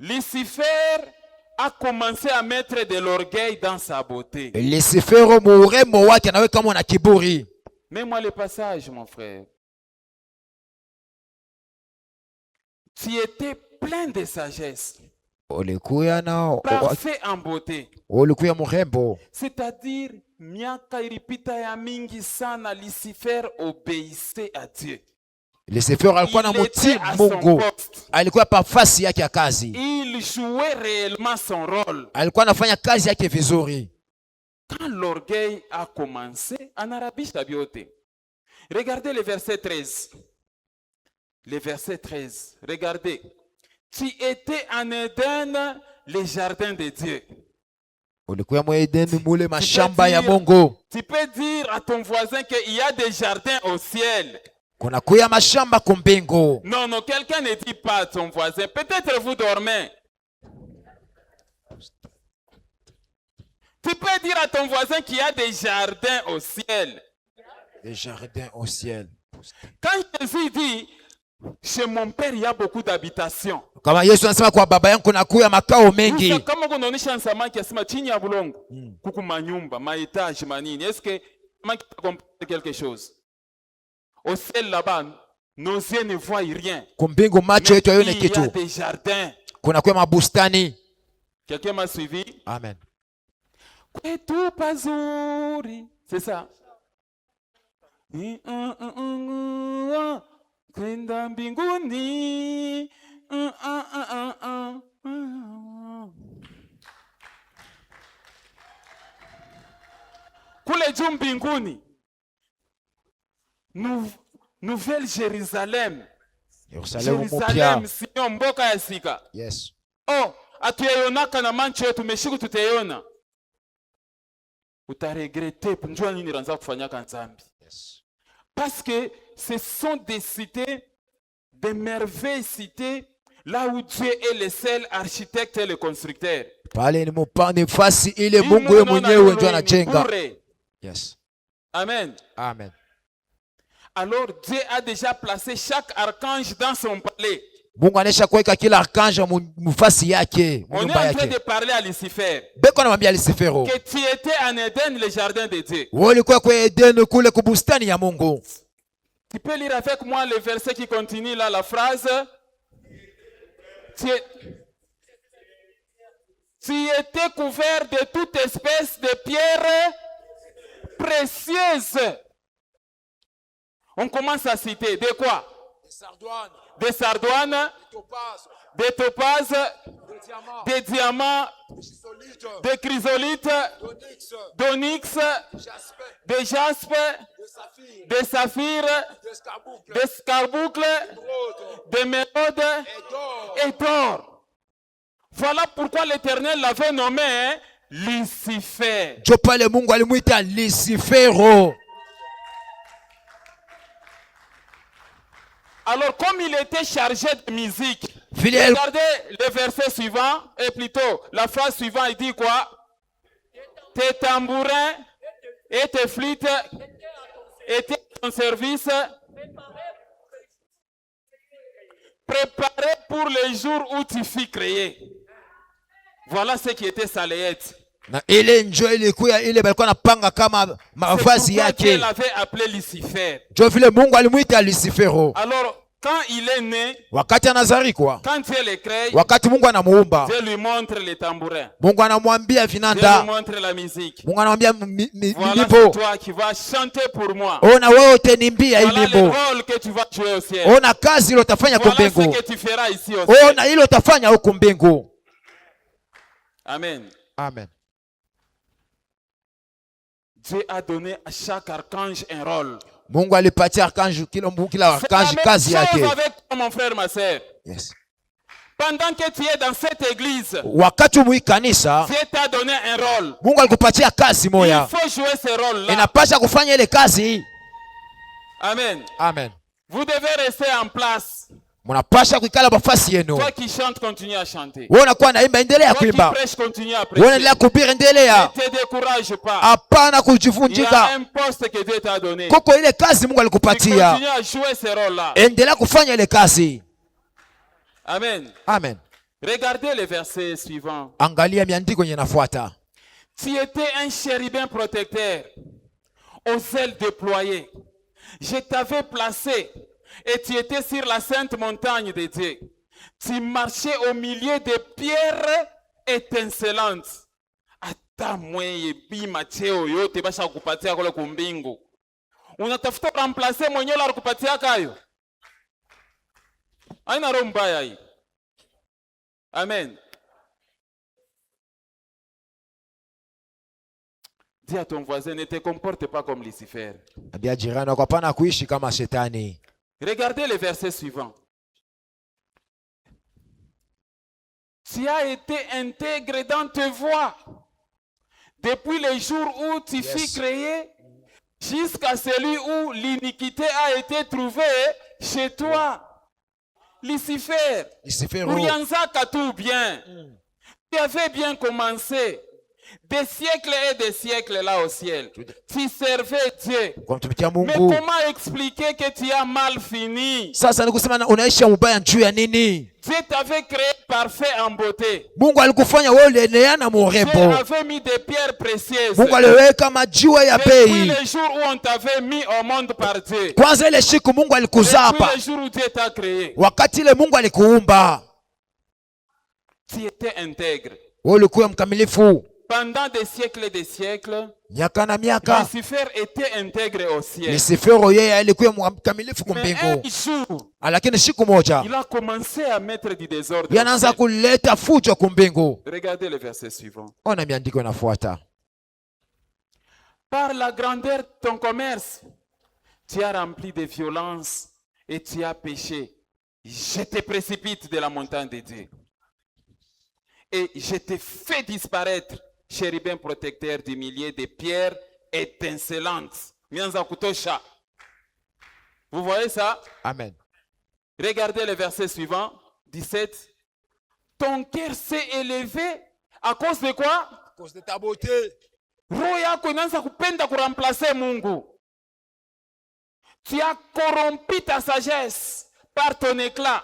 Speaker 1: Lucifer a commencé à mettre de l'orgueil dans sa beauté.
Speaker 2: Lucifero muurembo wake anaweka mwana kiburi.
Speaker 1: Mets-moi le passage, mon frère. Tu étais plein de sagesse,
Speaker 2: Ulikuya na
Speaker 1: parfait en beauté.
Speaker 2: ulikuya murembo.
Speaker 1: C'est-à-dire, miaka ilipita ya mingi sana, Lucifer obéissait à Dieu.
Speaker 2: Lucifero alikuwa na
Speaker 1: Il
Speaker 2: mutii
Speaker 1: était à son
Speaker 2: Mungu.
Speaker 1: poste.
Speaker 2: Alikuwa pa fasi yake ya kazi.
Speaker 1: Il jouait réellement son rôle.
Speaker 2: Alikuwa anafanya kazi yake vizuri.
Speaker 1: Quand l'orgueil a commencé, en Arabie Shabiote, regardez le verset 13. Le verset 13, regardez. Tu étais en Éden, le jardin de Dieu.
Speaker 2: Ulikuya mu Edeni mule mashamba ya Mungu.
Speaker 1: Tu peux dire à ton voisin qu'il y a des jardins au ciel.
Speaker 2: Kuna kuya mashamba kumbingu.
Speaker 1: Non, non, quelqu'un ne dit pas à ton voisin. Peut-être vous dormez. Tu peux dire à ton voisin qu'il y a des jardins au ciel.
Speaker 2: Des jardins au ciel.
Speaker 1: Quand Jésus dit, chez mon père, il y a beaucoup d'habitations.
Speaker 2: Kama Yesu anasema kwa baba yangu kuna kuya makao mengi.
Speaker 1: Kama kunaonyesha samaki asema chini ya bulongo, kuku manyumba, maetage manini. Est-ce que samaki peut comprendre quelque chose? Au ciel là-bas, nos yeux ne voient rien.
Speaker 2: Kumbingu macho yetu hayone
Speaker 1: Il y a
Speaker 2: kitu.
Speaker 1: des jardins.
Speaker 2: Kuna kuya mabustani.
Speaker 1: Quelqu'un m'a suivi?
Speaker 2: Amen.
Speaker 1: Kwetu pazuri. C'est ça. Kwenda mbinguni. Kule juu mbinguni. Nouvelle Jérusalem. Jerusalem sio mboka ya sika.
Speaker 2: Yes.
Speaker 1: Oh, atuyayonaka na mancho yetu meshiku tutayona. Utaregrete njua nini ranza kufanyaka nzambi.
Speaker 2: Yes.
Speaker 1: Parce que ce sont des cités, des merveilles cités, là où Dieu est le seul architecte et le constructeur.
Speaker 2: Pale ni mupande fasi ile Mungu yeye mwenyewe ndio anajenga. Yes.
Speaker 1: Amen.
Speaker 2: Amen.
Speaker 1: Alors Dieu a déjà placé chaque archange dans son palais.
Speaker 2: Mungu anesha kuweka kila arkange mufasi yake,
Speaker 1: On est
Speaker 2: nyumba
Speaker 1: en train
Speaker 2: yake.
Speaker 1: de parler à Lucifer.
Speaker 2: Beko anamwambia Lucifero,
Speaker 1: Que tu étais en Éden, le jardin de Dieu.
Speaker 2: wewe ulikuwa kwa Edeni kule kubustani ya Mungu.
Speaker 1: Tu peux lire avec moi le verset qui continue là, la phrase. Tu étais couvert de toute espèce de pierres précieuses. On commence à citer. De quoi? Des sardoines, des topazes, des diamants, des chrysolites, d'onyx, des jaspes, des saphirs, des scarboucles, des mérodes et d'or. Voilà pourquoi l'Éternel l'avait nommé Lucifer.
Speaker 2: Jo pale Mungu alimuita Lucifero.
Speaker 1: Alors, comme il était chargé de musique,
Speaker 2: Fidèle.
Speaker 1: regardez le verset suivant, et plutôt la phrase suivante, il dit quoi? Tes tambourins et tes flûtes étaient à ton service, préparés pour le jour où tu fus créé. Voilà ce qui était Saléette.
Speaker 2: Na ile njo ilikuwa ile balikuwa napanga kama mavazi yake.
Speaker 1: Dieu l'avait appelé Lucifer.
Speaker 2: Jo vile Mungu alimuita Lucifero.
Speaker 1: Alors, quand il est né,
Speaker 2: Wakati anazarikwa,
Speaker 1: quand Dieu le crée,
Speaker 2: wakati Mungu anamuumba,
Speaker 1: Dieu lui montre les tambourins.
Speaker 2: Mungu anamwambia
Speaker 1: Dieu
Speaker 2: vinanda,
Speaker 1: lui montre la musique.
Speaker 2: Mungu anamwambia
Speaker 1: Voilà,
Speaker 2: nyimbo.
Speaker 1: c'est toi qui vas chanter pour moi.
Speaker 2: Ona wewe utanimbia hii
Speaker 1: Voilà le
Speaker 2: nyimbo.
Speaker 1: rôle que tu vas jouer au ciel.
Speaker 2: Ona kazi ile utafanya kwa
Speaker 1: Voilà ce
Speaker 2: mbingu.
Speaker 1: que tu feras ici au ciel.
Speaker 2: Ona ile utafanya huko mbingu.
Speaker 1: Amen.
Speaker 2: Amen.
Speaker 1: Dieu a donné à chaque archange un rôle.
Speaker 2: Mungu alipatia arkanji kila
Speaker 1: C'est la
Speaker 2: arkanji
Speaker 1: même
Speaker 2: kazi
Speaker 1: chose
Speaker 2: yake.
Speaker 1: avec toi, mon frère, ma sœur.
Speaker 2: Yes.
Speaker 1: Pendant que tu es dans cette église,
Speaker 2: Wakati umui kanisa,
Speaker 1: Dieu t'a donné un rôle.
Speaker 2: Mungu alikupatia kazi
Speaker 1: Il
Speaker 2: moya.
Speaker 1: faut jouer ce rôle-là.
Speaker 2: Inapasha kufanya ile kazi.
Speaker 1: Amen.
Speaker 2: Amen.
Speaker 1: Vous devez rester en place.
Speaker 2: Munapasha kuikala bafasi yenu.
Speaker 1: Toi qui chantes, continue à chanter.
Speaker 2: Wewe unakuwa naimba, endelea
Speaker 1: Toi qui
Speaker 2: kuimba.
Speaker 1: prêches, continue à
Speaker 2: Wewe
Speaker 1: prêcher.
Speaker 2: endelea kuhubiri, endelea.
Speaker 1: Ne te décourage pas.
Speaker 2: Hapana
Speaker 1: Il y a
Speaker 2: kujivunjika.
Speaker 1: un poste que Dieu t'a donné.
Speaker 2: Kuko ile kazi Mungu
Speaker 1: Tu
Speaker 2: alikupatia.
Speaker 1: continues à jouer ce rôle-là.
Speaker 2: Endelea kufanya ile kazi.
Speaker 1: Amen.
Speaker 2: Amen.
Speaker 1: Regardez le verset suivant.
Speaker 2: Angalia miandiko yenye nafuata.
Speaker 1: Tu étais un chérubin protecteur, aux ailes déployées. Je t'avais placé et tu étais sur la sainte montagne de Dieu. Tu marchais au milieu des pierres étincelantes. Hata mwenye bima cheo yote basha kupatia kule kumbingu. Unatafuta kumplace mwenyewe la kupatia kayo. Haina roho mbaya hii. Amen. Dis à ton voisin, ne te comporte pas comme Lucifer.
Speaker 2: Ambia jirani wako hapana kuishi kama shetani.
Speaker 1: Regardez le verset suivant. Tu as été intègre dans tes voies depuis le jour où tu fus créé jusqu'à celui où l'iniquité a été trouvée chez toi. Lucifer, ulianzaka tout bien. Tu avais bien commencé. Des siècles et des siècles là au ciel. Tu servais Dieu. Mais comment expliquer que tu as mal fini?
Speaker 2: Sasa ni kusema unaisha mbaya juu ya nini?
Speaker 1: Dieu t'avait créé parfait en beauté.
Speaker 2: Mungu alikufanya wewe uleneana murembo.
Speaker 1: Dieu avait mis des pierres précieuses.
Speaker 2: Mungu aliweka majiwe ya bei.
Speaker 1: Depuis le jour où on t'avait mis au monde par Dieu.
Speaker 2: Kwanza ile siku Mungu alikuzaa hapa.
Speaker 1: Depuis le jour où Dieu t'a créé.
Speaker 2: Wakati ile Mungu alikuumba.
Speaker 1: Tu étais intègre.
Speaker 2: Wewe ulikuwa mkamilifu.
Speaker 1: Pendant des siècles et des siècles,
Speaker 2: Lucifer
Speaker 1: était intègre au ciel.
Speaker 2: Lucifer yeye alikuwa mkamilifu kumbingu. Lakini siku moja
Speaker 1: il a commencé à mettre du désordre.
Speaker 2: Yanaanza kuleta fujo kumbingu.
Speaker 1: Regardez le verset suivant.
Speaker 2: Ona miandiko inafuata.
Speaker 1: Par la grandeur de ton commerce, tu as rempli de violence et tu as péché. Je te précipite de la montagne de Dieu. Et je te fais disparaître, chérubin protecteur du milieu des pierres étincelantes. Vous voyez ça?
Speaker 2: Amen.
Speaker 1: Regardez le verset suivant, 17. Ton cœur s'est élevé à cause de quoi?
Speaker 2: À cause de ta beauté.
Speaker 1: Tu as corrompu ta sagesse par ton éclat.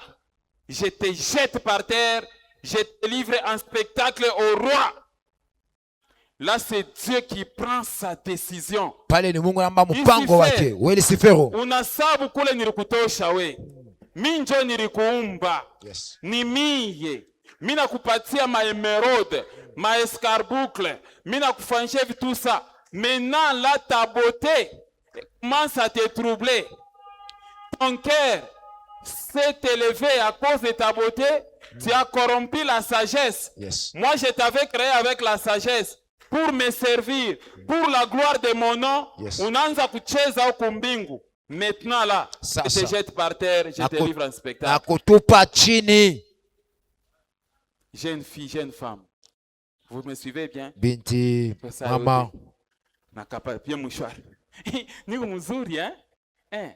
Speaker 1: Je te jette par terre. Je te livre en spectacle au roi. Là, c'est Dieu qui prend sa décision.
Speaker 2: Pale ni Mungu amba mpango wake. Wewe Lucifero.
Speaker 1: Unasabu kule nilikutosha we. Mimi ndio nilikuumba.
Speaker 2: Yes.
Speaker 1: Ni mie. Mimi nakupatia ma émeraude, ma escarboucle. Mimi nakufanyia vitu ça. Maintenant là ta beauté commence à te troubler. Ton cœur s'est élevé à cause de ta beauté. Tu as corrompu la sagesse.
Speaker 2: Yes.
Speaker 1: Moi, je t'avais créé avec la sagesse pour me servir, pour la gloire de mon nom.
Speaker 2: Yes.
Speaker 1: Unaanza kucheza huko mbingu. Maintenant là, je te jette par terre, je te livre en spectacle.
Speaker 2: Nakutupa chini.
Speaker 1: Jeune fille, jeune femme. Vous me suivez bien?
Speaker 2: Binti, mama.
Speaker 1: Nakapa bien mouchoir. Niko mzuri, hein?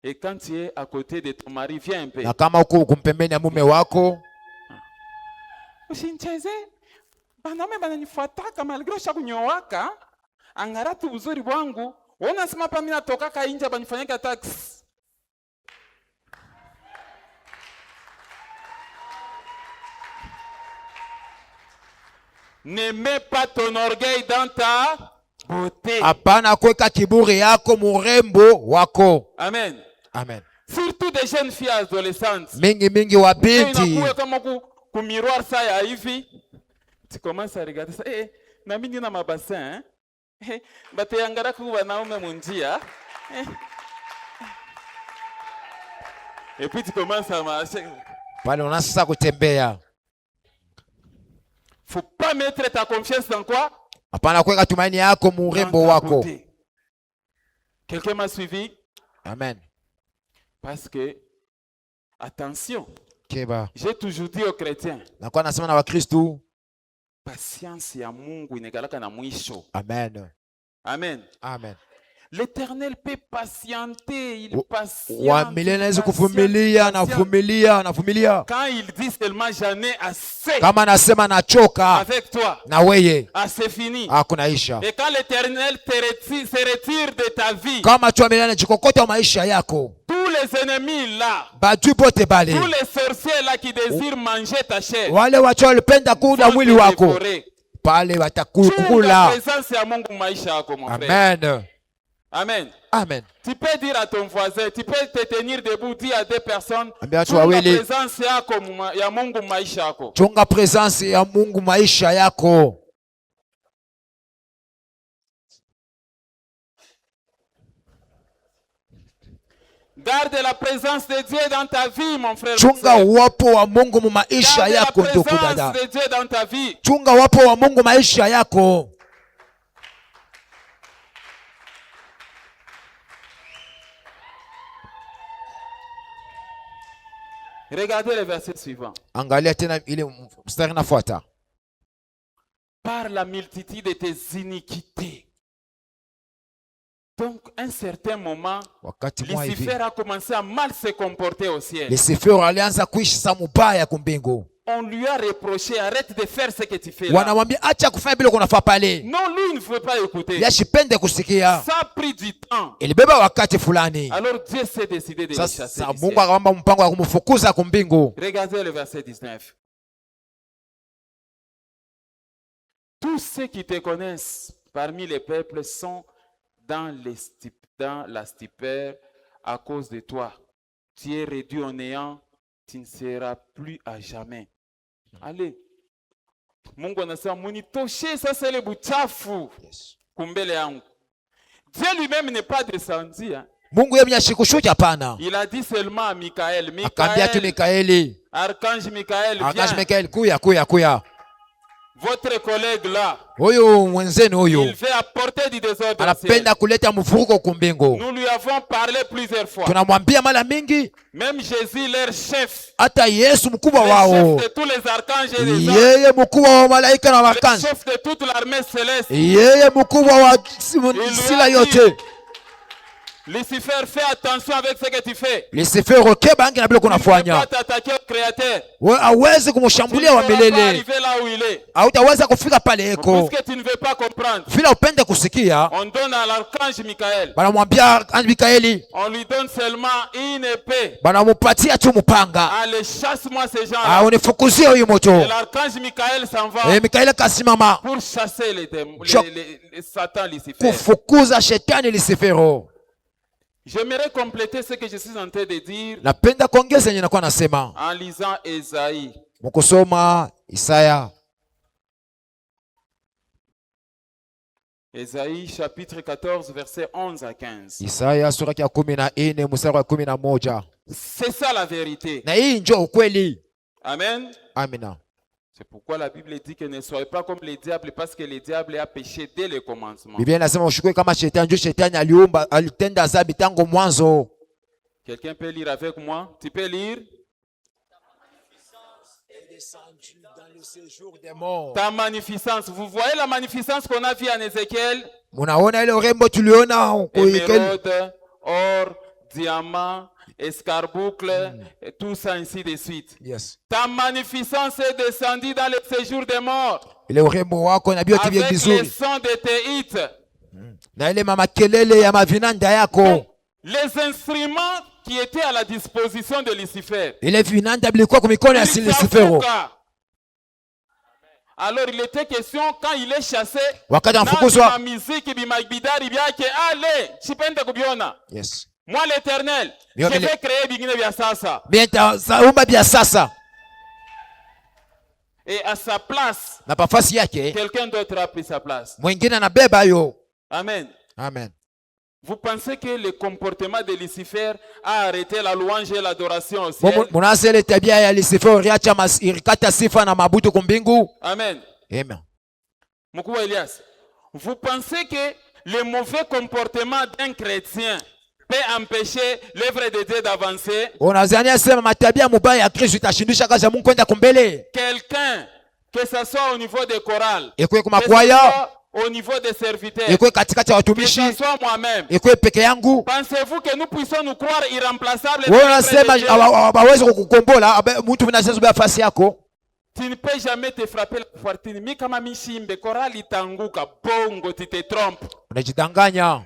Speaker 1: Et quand tu es à côté de ton mari, viens un peu.
Speaker 2: Na kama uko kumpembeni ya mume wako.
Speaker 1: Usinicheze. Banaume bananifuataka malgré shakunyowaka. Angara tu uzuri wangu. Ona sema pa mimi natokaka nje banifanyaka tax. Ne mets pas ton orgueil dans ta beauté.
Speaker 2: Hapana kuweka kiburi yako murembo wako.
Speaker 1: Amen.
Speaker 2: Amen.
Speaker 1: Surtout des jeunes filles adolescentes.
Speaker 2: Mingi wa binti.
Speaker 1: Kama ku miroir ça ya hivi. Tu commences à regarder ça. Na mimi nina mabassin, hein? Batayangara ku wanaume munjia. Et puis tu commences à marcher.
Speaker 2: Pale unaanza kutembea.
Speaker 1: Faut pas mettre ta confiance dans quoi?
Speaker 2: Hapana kuweka tumaini yako murembo wako.
Speaker 1: Quelqu'un m'a suivi?
Speaker 2: Amen.
Speaker 1: Parce que, attention,
Speaker 2: Keba.
Speaker 1: J'ai toujours dit aux chrétiens,
Speaker 2: nakuwa nasema na Wakristu,
Speaker 1: patience ya Mungu inegalaka na mwisho.
Speaker 2: Amen.
Speaker 1: Amen.
Speaker 2: Amen.
Speaker 1: L'Éternel peut patienter, il patiente.
Speaker 2: Wa milele anaweza kuvumilia na vumilia.
Speaker 1: Quand il dit seulement j'en ai assez.
Speaker 2: Kama anasema nachoka
Speaker 1: avec toi.
Speaker 2: Na weye.
Speaker 1: C'est fini.
Speaker 2: Hakunaisha.
Speaker 1: Et quand l'Éternel se retire de ta vie.
Speaker 2: Kama tu milele anajikokota maisha yako.
Speaker 1: Tous les ennemis là,
Speaker 2: badui bote bale,
Speaker 1: tous les sorciers là qui désirent manger ta chair,
Speaker 2: wale wachawi walipenda kula
Speaker 1: vont
Speaker 2: mwili
Speaker 1: te
Speaker 2: wako,
Speaker 1: dévorer.
Speaker 2: pale
Speaker 1: Chunga
Speaker 2: watakukula.
Speaker 1: présence ya Mungu maisha yako, mon frère.
Speaker 2: Amen.
Speaker 1: Amen.
Speaker 2: Amen.
Speaker 1: Tu peux dire à ton voisin, tu peux te tenir debout, dire à deux personnes,
Speaker 2: Ambia watu
Speaker 1: chunga
Speaker 2: wawili,
Speaker 1: présence yako ya Mungu maisha yako.
Speaker 2: chunga presence ya Mungu maisha yako.
Speaker 1: Garde la présence de Dieu dans ta vie, mon frère.
Speaker 2: Chunga uwapo wa Mungu mu maisha
Speaker 1: Garde la
Speaker 2: yako ndugu
Speaker 1: présence
Speaker 2: dada.
Speaker 1: de Dieu dans ta vie.
Speaker 2: Chunga uwapo wa Mungu maisha yako.
Speaker 1: Regardez le verset suivant.
Speaker 2: Angalia tena ile mstari nafuata.
Speaker 1: Par la multitude de tes iniquités. Donc, à un certain moment,
Speaker 2: Wakati mwa hivi
Speaker 1: Lucifer a commencé à mal se comporter au ciel.
Speaker 2: Lucifer alianza kuishi sa mubaya kumbingu.
Speaker 1: On lui a reproché, arrête de faire ce que tu fais là.
Speaker 2: Wanamwambia acha kufanya bila kunafaa pale.
Speaker 1: Non, lui il ne veut pas écouter.
Speaker 2: Yashipende kusikia.
Speaker 1: Ça a pris du temps.
Speaker 2: Ilibeba wakati fulani.
Speaker 1: Alors Dieu s'est décidé de le chasser
Speaker 2: Sasa
Speaker 1: du ciel.
Speaker 2: Mungu akamwamba mpango wa kumfukuza kumbingu.
Speaker 1: Regardez le verset 19. Tous ceux qui te connaissent parmi les peuples sont dans la stupeur à cause de toi. Tu es réduit au néant, tu ne seras plus à jamais. Allez. Mungu anasema munitoshe sasa ile buchafu kumbele yangu. Dieu lui-même n'est pas descendu. Hein.
Speaker 2: Mungu yeye mnyashikushuja hapana.
Speaker 1: Il a dit seulement à Michael.
Speaker 2: Akaambia tu Mikaeli.
Speaker 1: Archange Michael,
Speaker 2: Archange
Speaker 1: viens.
Speaker 2: Mikaeli, kuya.
Speaker 1: Votre collègue là,
Speaker 2: Huyu mwenzenu huyu
Speaker 1: il veut apporter du désordre au ciel.
Speaker 2: anapenda kuleta mvurugo kumbingu.
Speaker 1: Nous lui avons parlé plusieurs fois.
Speaker 2: Tunamwambia mara mingi,
Speaker 1: Même Jésus, leur chef,
Speaker 2: hata Yesu mkubwa
Speaker 1: le
Speaker 2: wao,
Speaker 1: chef de tous les archanges et les anges,
Speaker 2: yeye mkubwa wa malaika na
Speaker 1: le
Speaker 2: makanzi,
Speaker 1: chef de toute l'armée céleste,
Speaker 2: yeye mkubwa wa sila yote.
Speaker 1: Lucifer, fais attention avec ce que tu fais.
Speaker 2: Lucifer bangi na bila
Speaker 1: Tu ne peux
Speaker 2: kunafanya.
Speaker 1: pas t'attaquer au Créateur.
Speaker 2: Wewe hawezi
Speaker 1: Tu ne
Speaker 2: kumshambulia wa
Speaker 1: pourras pas
Speaker 2: milele.
Speaker 1: arriver là où il est.
Speaker 2: Hautaweza kufika pale eko.
Speaker 1: Puisque tu ne veux pas comprendre.
Speaker 2: Vile upende kusikia,
Speaker 1: On donne à l'archange Michael.
Speaker 2: banamwambia Archange Mikaeli,
Speaker 1: On lui donne seulement une épée.
Speaker 2: banamupatia tu mpanga.
Speaker 1: Allez, chasse-moi ces gens-là.
Speaker 2: Unifukuzie huyu moto.
Speaker 1: Et l'archange Michael s'en va
Speaker 2: Mikaeli kasimama
Speaker 1: pour chasser les démons, les Satan Lucifer.
Speaker 2: kufukuza shetani Lucifero.
Speaker 1: J'aimerais compléter ce que je suis en train de dire
Speaker 2: Napenda kuongeza yenye nakuwa nasema
Speaker 1: en lisant Esaïe.
Speaker 2: mkusoma Isaya.
Speaker 1: Esaïe chapitre 14 verset 11 à 15.
Speaker 2: Isaya sura ya 14 mstari wa 11.
Speaker 1: C'est ça la vérité.
Speaker 2: Na hii ndio ukweli.
Speaker 1: Amen.
Speaker 2: Amina.
Speaker 1: C'est pourquoi la Bible dit que ne soyez pas comme les diables, parce que le diable a péché dès le commencement.
Speaker 2: Biblia inasema ushukue kama shetani, ndio shetani aliumba alitenda dhambi tangu mwanzo.
Speaker 1: Quelqu'un peut lire avec moi? Tu peux lire? Ta magnificence. Vous voyez la magnificence qu'on a vue en Ézéchiel?
Speaker 2: Munaona ile urembo tuliona
Speaker 1: Émeraude, or, diamant, escarboucle, et tout ça ainsi de suite.
Speaker 2: Yes.
Speaker 1: Ta magnificence est descendue dans le séjour des morts.
Speaker 2: Ile urembo wako na vyote vya
Speaker 1: Avec les
Speaker 2: vizuri.
Speaker 1: sons de tes hits.
Speaker 2: Na ile mama kelele ya mavinanda yako.
Speaker 1: Les instruments qui étaient à la disposition de Lucifer.
Speaker 2: Ile vinanda vilikuwa kwa mikono ya Lucifero.
Speaker 1: Alors il était question quand il est chassé.
Speaker 2: Wakati anafukuzwa. Yes.
Speaker 1: Moi l'Éternel, je vais créer bingine vya sasa.
Speaker 2: Umba vya sasa.
Speaker 1: Et à sa place,
Speaker 2: na pafasi yake
Speaker 1: quelqu'un d'autre a pris sa place.
Speaker 2: Mwingine anabeba yo.
Speaker 1: Amen.
Speaker 2: Amen.
Speaker 1: Vous pensez que le comportement de Lucifer a arrêté la louange et l'adoration au ciel?
Speaker 2: Munasa ile tabia ya Lucifer iliacha irikata sifa na mabudu kumbingu.
Speaker 1: Amen.
Speaker 2: Amen.
Speaker 1: Mkubwa Elias, vous pensez que le mauvais comportement d'un chrétien peut empêcher l'œuvre de Dieu d'avancer?
Speaker 2: Unazania sema matabia mubaya ya Kristo itashindisha kazi ya Mungu kwenda kumbele.
Speaker 1: Quelqu'un, que ce soit au niveau des chorales,
Speaker 2: Ekwe kuma kwaya,
Speaker 1: au niveau des serviteurs,
Speaker 2: ekwe katikati ya
Speaker 1: que
Speaker 2: watumishi,
Speaker 1: ce soit moi-même,
Speaker 2: ekwe peke yangu.
Speaker 1: pensez-vous que nous puissions nous croire irremplaçables?
Speaker 2: Wewe unasema hawawezi kukukombola mtu vinaweza kubeba nafasi yako.
Speaker 1: Tu ne peux jamais te frapper la poitrine. Mi kama mishimbe chorale itanguka bongo, tu te trompes.
Speaker 2: Unajidanganya.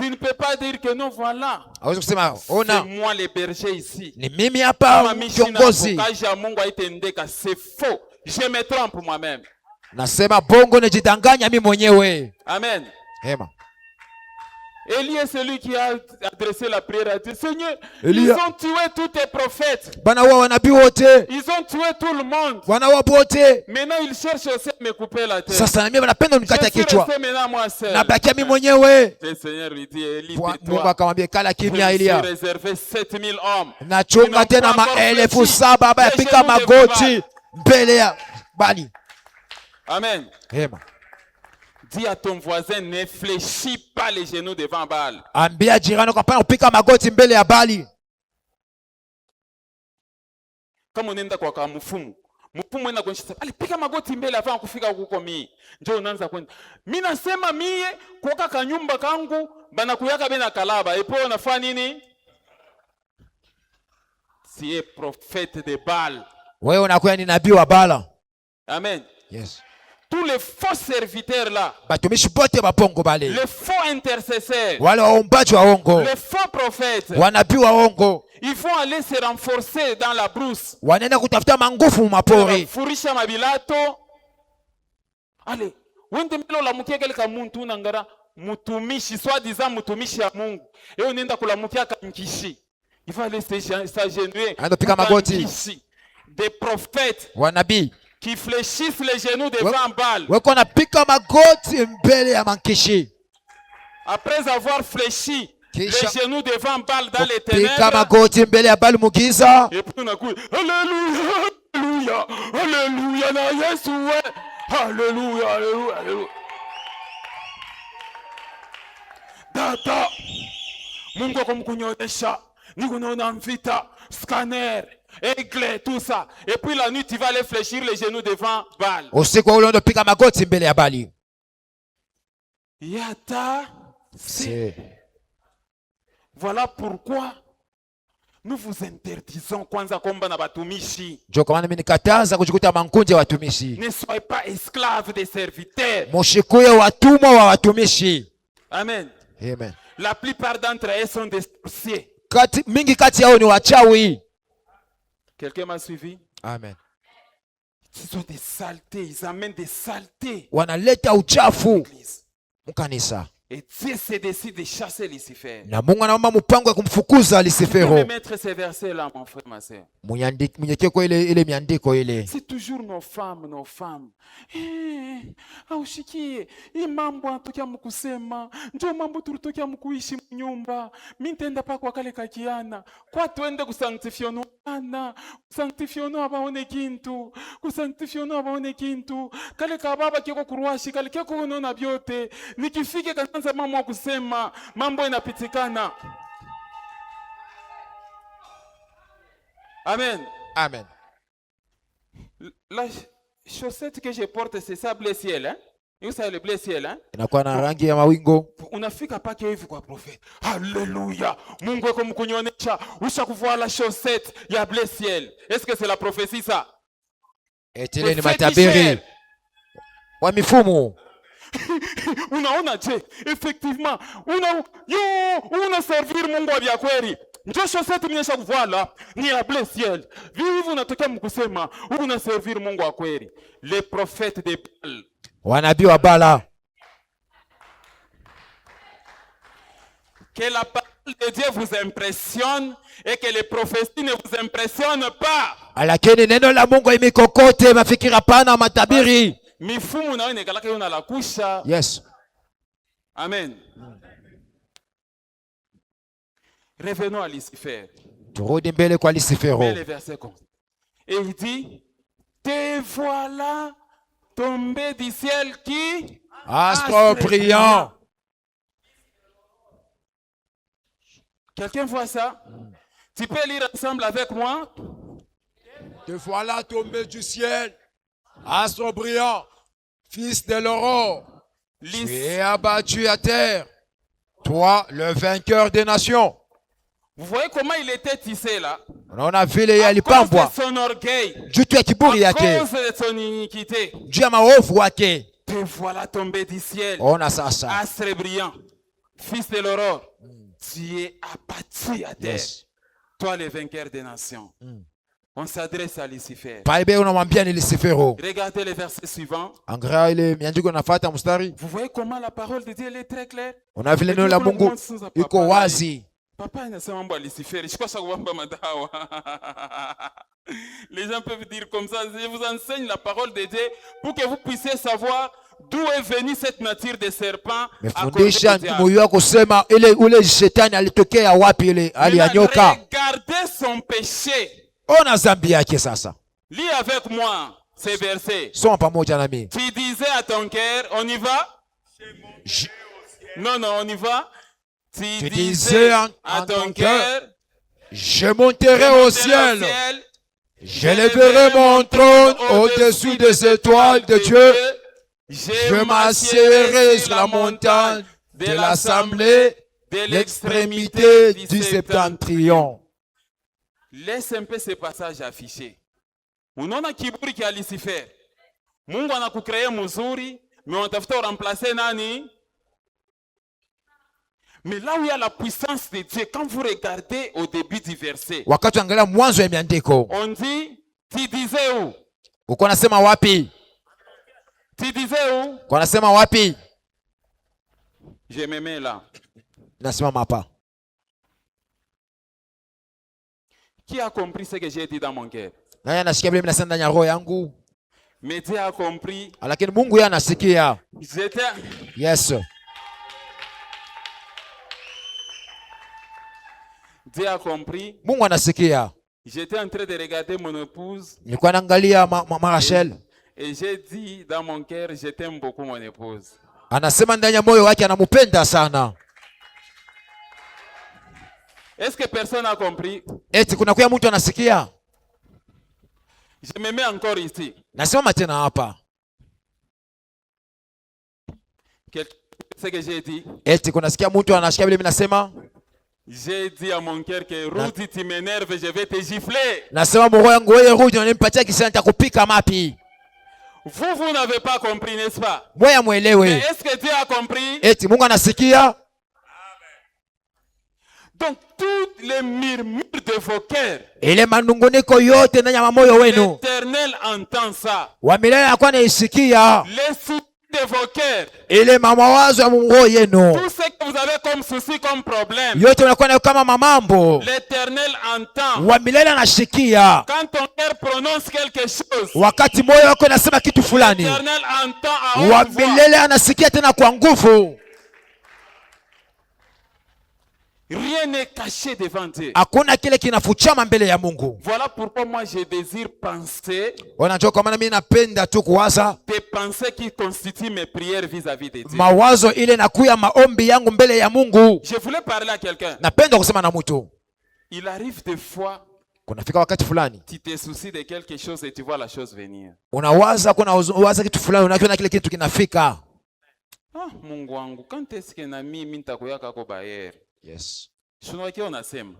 Speaker 1: Tu ne peux pas dire que non, voilà.
Speaker 2: hawezi kusema
Speaker 1: C'est
Speaker 2: ona
Speaker 1: moi le berger ici.
Speaker 2: ni mimi hapa
Speaker 1: Kama mimi sina
Speaker 2: kiongozi.
Speaker 1: kazi ya Mungu haitendeka, c'est faux. Je me trompe moi-même.
Speaker 2: Nasema bongo, najidanganya mimi mwenyewe.
Speaker 1: Amen.
Speaker 2: Hema.
Speaker 1: Élie est celui qui a adressé la prière à Dieu. Seigneur,
Speaker 2: Élie-
Speaker 1: ils ont tué tous tes prophètes.
Speaker 2: Banaua wanabii wote,
Speaker 1: Ils ont tué tout le monde.
Speaker 2: wanaua wote.
Speaker 1: Maintenant, ils cherchent aussi à me couper la tête.
Speaker 2: Sasa na mimi wanapenda
Speaker 1: Je
Speaker 2: unikata
Speaker 1: suis
Speaker 2: kichwa,
Speaker 1: resté maintenant moi seul.
Speaker 2: nabakia mimi mwenyewe.
Speaker 1: Le Seigneur lui dit, Élie,
Speaker 2: Mungu
Speaker 1: tais-toi.
Speaker 2: akamwambia kala
Speaker 1: Je
Speaker 2: kimya,
Speaker 1: me suis
Speaker 2: Elia,
Speaker 1: réservé 7000 hommes.
Speaker 2: nachunga tena maelfu saba ambaye apika magoti mbele ya Bali.
Speaker 1: Amen.
Speaker 2: Hema.
Speaker 1: Dis à ton voisin, ne fléchis pas les genoux devant Baal.
Speaker 2: Ambia jirani kwa pana upika magoti mbele ya Bali.
Speaker 1: Kama unaenda kwa mfumu, mfumu enda kuonyesha, alipika magoti mbele avant kufika huko mimi. Njoo unaanza kwenda. Mimi nasema mie kwa kanyumba kangu bana kuyaka bena kalaba. Epo unafanya nini? Si est prophète de Baal.
Speaker 2: Wewe unakuwa ni nabii wa Bala.
Speaker 1: Amen.
Speaker 2: Yes.
Speaker 1: Tous les faux serviteurs là,
Speaker 2: Batumishi bote bapongo bale,
Speaker 1: les faux intercesseurs,
Speaker 2: wale waombaji waongo,
Speaker 1: les faux prophètes,
Speaker 2: wanabii waongo,
Speaker 1: ils vont aller se renforcer dans la brousse.
Speaker 2: wanaenda kutafuta mangufu mapori.
Speaker 1: Furisha mabilato. Allez, wende mbele ulamukia keleka muntu unangara mutumishi, soi-disant mutumishi ya Mungu. Eo unaenda kulamukia kankishi. Il va aller s'agenouiller.
Speaker 2: Anapika magoti.
Speaker 1: Des prophètes
Speaker 2: Wanabii
Speaker 1: qui fléchissent les genoux devant Baal.
Speaker 2: weko napika magoti mbele ya mankishi.
Speaker 1: Après avoir fléchi les
Speaker 2: Kisha-
Speaker 1: genoux devant Baal dans les
Speaker 2: Pika
Speaker 1: ténèbres.
Speaker 2: magoti mbele ya Bali mugiza.
Speaker 1: Et puis on a couru. Alléluia, Alléluia, Alléluia, na Yesu we. Alléluia, Alléluia, Alléluia. Data, Mungu akamkunyonyesha. Niko naona mvita, scanner, aigle, tout ça. Et puis la nuit, tu vas aller fléchir les genoux devant Baal.
Speaker 2: Usiku ule ndo pika magoti mbele ya Bali.
Speaker 1: Yata, c'est. Voilà pourquoi nous vous interdisons kwanza komba na batumishi.
Speaker 2: Ndio kwa maana mimi nikataza kujikuta mankunje watumishi.
Speaker 1: Ne soyez pas esclaves des serviteurs.
Speaker 2: Mushikuye watumwa wa watumishi.
Speaker 1: Amen.
Speaker 2: Amen.
Speaker 1: La plupart d'entre eux sont des sorciers.
Speaker 2: Mingi kati yao ni wachawi.
Speaker 1: Quelqu'un m'a suivi?
Speaker 2: Amen.
Speaker 1: Ce sont des saletés, ils amènent des saletés.
Speaker 2: Wanaleta uchafu mkanisa.
Speaker 1: Et Dieu se décide de chasser Lucifer.
Speaker 2: Na Mungu anaomba mpango ya kumfukuza
Speaker 1: Je
Speaker 2: Lucifero.
Speaker 1: vais mettre ces versets-là, mon frère, ma soeur.
Speaker 2: Mwenyekeko ile miandiko ile.
Speaker 1: C'est toujours nos femmes, nos femmes. Aushikie, hii mambo anatokea mkusema, ndio mambo tulitokea mkuishi mnyumba. Mimi nitaenda pa kwa kale kakiana. Kwa tuende kusanctifiono ana, kusanctifiono abaone kintu, kusanctifiono abaone kintu. Kale kababa kiko kuruashi, kale kiko unaona vyote. Nikifike kanza mama kusema, mambo inapitikana. Amen.
Speaker 2: Amen.
Speaker 1: La chaussette que je porte, c'est ça, bleu ciel, hein? Et vous savez le bleu ciel, hein?
Speaker 2: Inakuwa na rangi ya mawingo.
Speaker 1: Unafika pake hivi kwa prophète. Alléluia. Mungu wako mkunyonesha, usha kuvua la chaussette ya bleu ciel. Est-ce que c'est la prophétie ça?
Speaker 2: Etile ni matabiri wa mifumu.
Speaker 1: Unaona je? Effectivement, una servir Mungu wa vya kweli. Ndio chaussette mnyesha kuvala ni ya bleu ciel. Vivi unatokea mkusema, una servir Mungu wa kweli. Les prophètes de Baal.
Speaker 2: Wanabii wa Bala.
Speaker 1: Que la parole de Dieu vous impressionne et que les prophéties ne vous impressionnent pas.
Speaker 2: Lakini neno la Mungu imikokote mafikira pana matabiri.
Speaker 1: Mifumu nayo nekalaka yo na la kusha.
Speaker 2: Yes.
Speaker 1: Amen. Revenons à Lucifer.
Speaker 2: Turudi mbele kwa Lucifero.
Speaker 1: Mais le verset comme ça. Et il dit, te voilà tombé du ciel qui
Speaker 2: Astre brillant.
Speaker 1: Quelqu'un voit ça? Tu peux lire ensemble avec moi?
Speaker 2: Te voilà tombé du ciel, astre brillant, fils de l'aurore. Tu es abattu à terre, toi le vainqueur des nations.
Speaker 1: Vous voyez comment il était tissé là?
Speaker 2: Unaona vile
Speaker 1: À cause
Speaker 2: alipambwa
Speaker 1: de son orgueil,
Speaker 2: juu ya kiburi
Speaker 1: à
Speaker 2: yake,
Speaker 1: cause de son iniquité.
Speaker 2: juu ya maovu wake.
Speaker 1: Te voilà tombé du ciel,
Speaker 2: Ona sasa,
Speaker 1: astre brillant. fils de l'aurore, tu es abattu à terre.
Speaker 2: Yes.
Speaker 1: Toi, le vainqueur des nations. On s'adresse à Lucifer.
Speaker 2: Paibe unamwambia ni Lucifero.
Speaker 1: Regardez le verset suivant.
Speaker 2: Angalia ile miandiko inafuata mstari.
Speaker 1: Vous voyez comment la parole de Dieu elle est très claire.
Speaker 2: Una vile neno la Mungu iko wazi.
Speaker 1: Papa anasema mambo ya Lucifer. Shikosha kuwamba madawa. Les gens peuvent dire comme ça. Je vous enseigne la parole de Dieu pour que vous puissiez savoir d'où est venue cette nature de serpent.
Speaker 2: Mefundisha moyo wako kusema ile ule shetani alitokea wapi ile hali ya nyoka.
Speaker 1: Regardez son péché.
Speaker 2: Ona dhambi yake sasa.
Speaker 1: Lis avec moi ces versets.
Speaker 2: Soma pamoja nami.
Speaker 1: Tu disais à ton cœur, on y va? Non, on y va. Tu disais à ton cœur,
Speaker 2: je monterai au ciel. Je lèverai mon trône au-dessus des étoiles de Dieu. Je m'assiérai sur la montagne de l'assemblée de l'extrémité du septentrion.
Speaker 1: Laisse un peu ce passage affiché. Unaona kiburi kia Lucifer. Mungu anakucrea mzuri, mais unatafuta remplacer nani? Mais là où il y a la puissance de Dieu, quand vous regardez au début du verset,
Speaker 2: wakati angalia mwanzo ya miandiko,
Speaker 1: on dit, tu disais où?
Speaker 2: uko nasema wapi?
Speaker 1: Tu disais où?
Speaker 2: Uko nasema wapi?
Speaker 1: Je me mets là.
Speaker 2: Nasimama hapa.
Speaker 1: Qui a compris ce que j'ai dit dans mon cœur?
Speaker 2: Nani anasikia vile mimi nasema ndani ya roho yangu?
Speaker 1: Mais Dieu a compris.
Speaker 2: Lakini Mungu yeye anasikia. Yes.
Speaker 1: Dieu a compris.
Speaker 2: Mungu anasikia.
Speaker 1: J'étais en train de regarder mon épouse.
Speaker 2: Nilikuwa naangalia Rachel.
Speaker 1: Et j'ai dit dans mon cœur, je t'aime beaucoup mon épouse.
Speaker 2: Anasema ndani ya moyo wake anampenda sana.
Speaker 1: Est-ce que personne a compris?
Speaker 2: Eti kuna kwa mtu anasikia?
Speaker 1: Je me mets encore ici.
Speaker 2: Nasimama tena hapa.
Speaker 1: Ce que j'ai dit.
Speaker 2: Eti kuna sikia mtu anasikia vile mimi nasema?
Speaker 1: J'ai dit à mon cœur que Rudi, tu m'énerves, je vais te gifler.
Speaker 2: Nasema moyo wangu wewe Rudi unanipatia kisha nitakupika mapi.
Speaker 1: Vous n'avez pas compris, n'est-ce pas?
Speaker 2: Moya muelewe.
Speaker 1: Mais est-ce que Dieu a compris?
Speaker 2: Eti Mungu anasikia?
Speaker 1: Donc tous les murmures de vos cœurs,
Speaker 2: ile manunguniko yote ndani ya moyo wenu,
Speaker 1: l'Éternel entend ça.
Speaker 2: Wa milele anakuwa anaisikia.
Speaker 1: Les soucis de vos cœurs,
Speaker 2: ile mawazo ya Mungu yenu,
Speaker 1: tout ce que vous avez comme souci, comme problème,
Speaker 2: yote unakuwa nayo kama mamambo,
Speaker 1: l'Éternel entend.
Speaker 2: Wa milele anasikia.
Speaker 1: Quand ton cœur prononce quelque chose,
Speaker 2: wakati moyo wako unasema kitu fulani,
Speaker 1: l'Éternel entend à haute
Speaker 2: Wa
Speaker 1: voix.
Speaker 2: milele anasikia tena kwa nguvu.
Speaker 1: Rien n'est caché devant Dieu.
Speaker 2: Hakuna kile kinafuchama mbele ya Mungu.
Speaker 1: Voilà pourquoi moi je désire penser.
Speaker 2: Unajua kwa maana mimi napenda tu kuwaza
Speaker 1: Des pensées qui constituent mes prières vis-à-vis de Dieu.
Speaker 2: mawazo ile nakuya maombi yangu mbele ya Mungu.
Speaker 1: Je voulais parler à quelqu'un.
Speaker 2: Napenda kusema na mtu.
Speaker 1: Il arrive des fois,
Speaker 2: kunafika wakati fulani
Speaker 1: tu te soucies de quelque chose et tu vois la chose venir.
Speaker 2: unawaza kitu fulani, unakiona kile kitu kinafika.
Speaker 1: Ah, Mungu wangu, quand est-ce que na mimi nitakoyaka kwa bayer?
Speaker 2: Yes.
Speaker 1: Shunwakia unasema.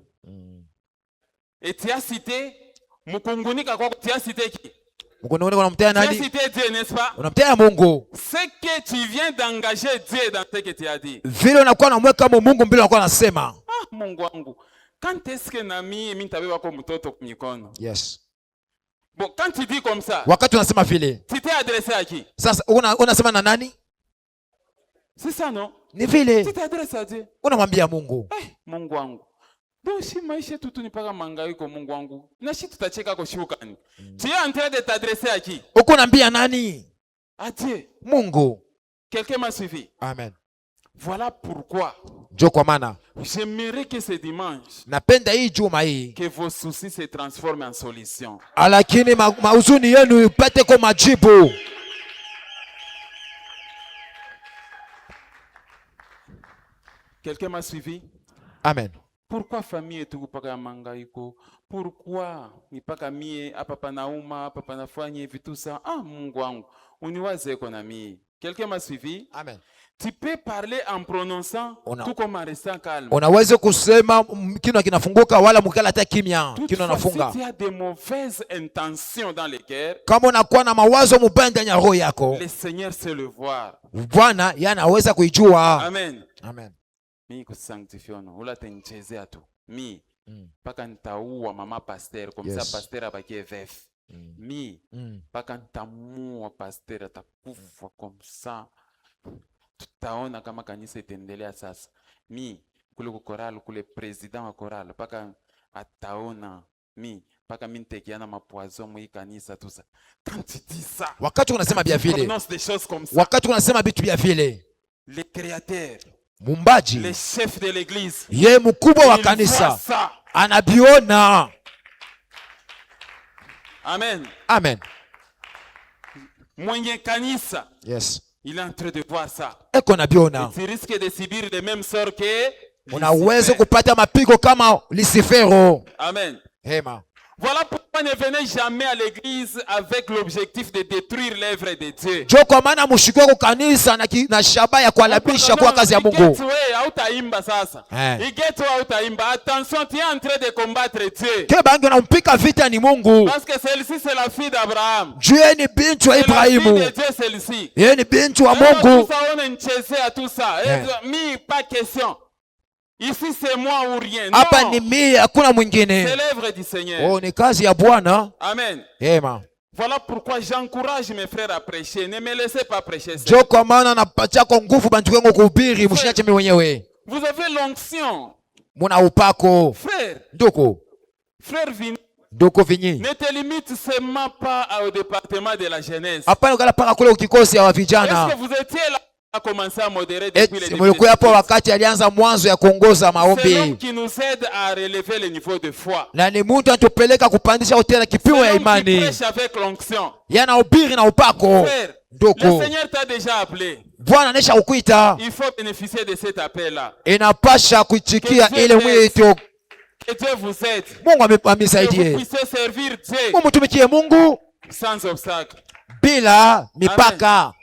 Speaker 1: Et tu as cité mukungunika kwa tu as cité qui?
Speaker 2: Mukungunika unamtia nani?
Speaker 1: Tu as cité Dieu, n'est-ce pas?
Speaker 2: Unamtia Mungu.
Speaker 1: C'est que tu viens d'engager Dieu dans ce que tu as dit.
Speaker 2: Vile unakuwa unamweka Mungu mbele, unakuwa unasema.
Speaker 1: Ah, Mungu wangu. Quand est-ce que na mimi nitabeba kwa mtoto kumikono?
Speaker 2: Yes.
Speaker 1: Bon, quand tu dis comme ça,
Speaker 2: wakati unasema vile,
Speaker 1: tu t'es adressé à qui?
Speaker 2: Sasa unasema na nani?
Speaker 1: C'est ça, non?
Speaker 2: Ni vile.
Speaker 1: Tu t'adresses à Dieu.
Speaker 2: Unamwambia Mungu.
Speaker 1: Mungu wangu. Donc si maisha tutu ni paka mangaiko Mungu wangu. Na shi tutacheka kwa shukani. Tu es en train de t'adresser à qui?
Speaker 2: Uko naambia nani?
Speaker 1: À Dieu.
Speaker 2: Mungu.
Speaker 1: Quelqu'un m'a suivi.
Speaker 2: Amen.
Speaker 1: Voilà pourquoi.
Speaker 2: Ndio kwa maana
Speaker 1: j'aimerais que ce dimanche,
Speaker 2: napenda hii juma hii,
Speaker 1: que vos soucis se transforment en solution.
Speaker 2: Lakini mauzuni yenu ipate kwa majibu.
Speaker 1: Quelqu'un m'a suivi?
Speaker 2: Amen.
Speaker 1: Pourquoi famille est tout paka mangaiko? Pourquoi ni paka mie hapa panauma hapa panafanya hivi tout ça? Ah, Mungu wangu, uniwaze kwa na mie. Quelqu'un m'a suivi?
Speaker 2: Amen.
Speaker 1: Tu peux parler en prononçant tout comme en restant calme.
Speaker 2: Unaweza kusema kinywa kinafunguka wala mkala hata kimya, kinywa nafunga.
Speaker 1: Si tu as des mauvaises intentions dans le cœur,
Speaker 2: kama unakuwa na mawazo mabaya ndani ya roho yako,
Speaker 1: le Seigneur sait le voir.
Speaker 2: Bwana yeye anaweza kuijua.
Speaker 1: Amen.
Speaker 2: Amen.
Speaker 1: mi kusanctifie ono ula tenichezea tu mi paka nitaua mama pasteur comme ça pasteur abakie veuf mi paka nitamua pasteur atakufa comme ça tutaona kama kanisa itaendelea sasa mi kule kukoralo kule president wa koralo paka ataona mi paka mimi nitekiana mapoison mwi kanisa tu ça quand tu dis ça
Speaker 2: wakati unasema bia vile wakati unasema vitu bia vile
Speaker 1: le créateur
Speaker 2: mumbaji
Speaker 1: le chef de l'église
Speaker 2: ye mkubwa wa kanisa anabiona.
Speaker 1: Amen.
Speaker 2: Amen.
Speaker 1: Mwenye kanisa
Speaker 2: yes
Speaker 1: il est en train de voir ça
Speaker 2: eko nabiona
Speaker 1: tu risques de subir le même sort que
Speaker 2: unaweza kupata mapigo kama Lucifero.
Speaker 1: Amen.
Speaker 2: Hema.
Speaker 1: Voilà pourquoi ne venez jamais à l'église avec l'objectif de détruire l'œuvre de Dieu.
Speaker 2: Jo kwa maana mshikwe kwa kanisa na shabaha ya kuhalabisha kwa kazi ya Mungu.
Speaker 1: Hautaimba sasa. Igeto hautaimba. Attention, tu es en train de combattre Dieu.
Speaker 2: Ke bangi unampika vita ni Mungu.
Speaker 1: Parce que celle-ci c'est la fille d'Abraham.
Speaker 2: Dieu ni binti wa Ibrahimu.
Speaker 1: C'est Dieu celle-ci.
Speaker 2: Yeye ni binti wa Mungu.
Speaker 1: Tout ça on enchese à tout ça. Mi pas question. Ici c'est moi ou rien.
Speaker 2: Hapa ni mimi hakuna mwingine.
Speaker 1: C'est l'œuvre du Seigneur.
Speaker 2: Oh, ni kazi ya Bwana.
Speaker 1: Amen.
Speaker 2: Amen.
Speaker 1: Voilà pourquoi j'encourage mes frères à prêcher. Ne me laissez pas prêcher.
Speaker 2: Jo kwa maana napatia kwa nguvu bantu wangu kuhubiri, msiniache mimi mwenyewe.
Speaker 1: Vous avez l'onction.
Speaker 2: Muna upako.
Speaker 1: Frère.
Speaker 2: Ndoko.
Speaker 1: Frère Vini.
Speaker 2: Ndoko Vinyi.
Speaker 1: Ne te limite seulement pas au département de la jeunesse.
Speaker 2: Hapana ukala paka kule ukikosi ya vijana.
Speaker 1: Est-ce que vous étiez là à commencer à modérer depuis le début?
Speaker 2: Mulikuwa hapo wakati alianza mwanzo ya kuongoza maombi.
Speaker 1: C'est l'homme qui nous aide à relever le niveau de foi.
Speaker 2: Na ni mtu anatupeleka kupandisha hotela kipimo ya imani.
Speaker 1: Prêche avec l'onction.
Speaker 2: Yanahubiri na upako.
Speaker 1: Ndoko. Le Seigneur t'a déjà appelé.
Speaker 2: Bwana anesha kukuita.
Speaker 1: Il faut bénéficier de cet appel là.
Speaker 2: Inapasha kuitikia ile mwito.
Speaker 1: Que Dieu vous aide.
Speaker 2: Mungu amenisaidie.
Speaker 1: Vous puissiez servir Dieu.
Speaker 2: Mungu tumikie Mungu
Speaker 1: sans obstacle.
Speaker 2: Bila mipaka.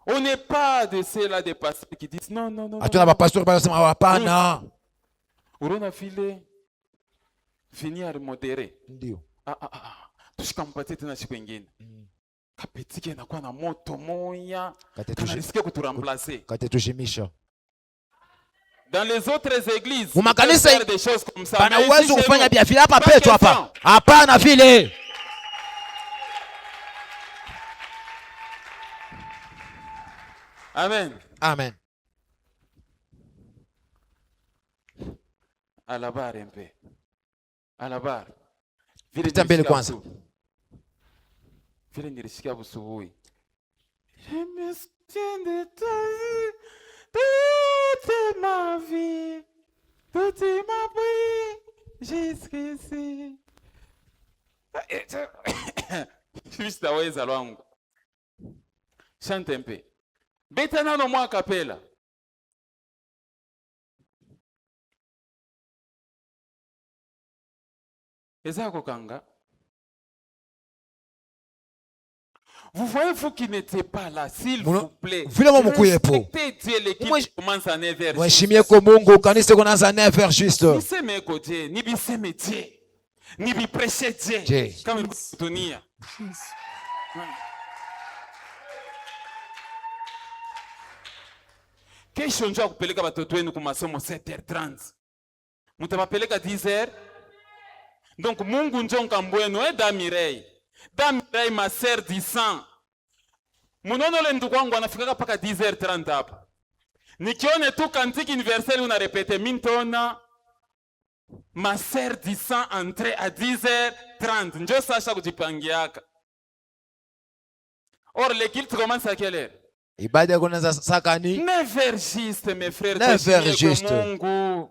Speaker 1: On n'est pas de ceux-là des pasteurs qui disent non, non, non.
Speaker 2: Hatuna mapastori wanasema hapana.
Speaker 1: Unaona vile finir modéré.
Speaker 2: Ndio.
Speaker 1: Tushikampatie tena siku nyingine. Kapetike inakuwa na moto moya. Kanariske kuturamplacer.
Speaker 2: Katetushimisha.
Speaker 1: Dans les autres églises,
Speaker 2: on faire
Speaker 1: des choses comme ça.
Speaker 2: Bana uwezo kufanya bia vile hapa petu hapa. Hapana vile.
Speaker 1: Amen.
Speaker 2: Amen.
Speaker 1: À la barre un peu. À la barre.
Speaker 2: Vile mbele kwanza.
Speaker 1: Vile nilisikia busubuhi. Je me souviens de ta vie, toute ma vie, toute ma vie, jusqu'ici. Sitaweza lwangu. Chante un peu. Beta nano mwa kapela. Ezako kanga. Vous voyez, vous qui n'étiez pas là, s'il vous plaît. Respectez Dieu, l'équipe commence à 9h.
Speaker 2: Mheshimiye kwa Mungu, kanisa kuanza 9h juste.
Speaker 1: Niseme ko Dieu, ni biseme Dieu. Ni bi prêcher Dieu. Kama dunia. Kesho njoo kupeleka watoto wenu kwa masomo 7h30. Mtawapeleka 10h. Donc Mungu njoo nkambwenu da Mireille. Da Mireille ma sœur du sang. Munono le ndugu wangu anafika paka 10h30 hapa. Nikione tu kantiki universelle una répéter mintona ma sœur du sang entrer à 10h30. Njoo sasa kujipangiaka. Or l'équipe commence à quelle heure?
Speaker 2: Ibada kunaanza sakani
Speaker 1: 9h juste mes frères.
Speaker 2: 9h juste.
Speaker 1: Mungu.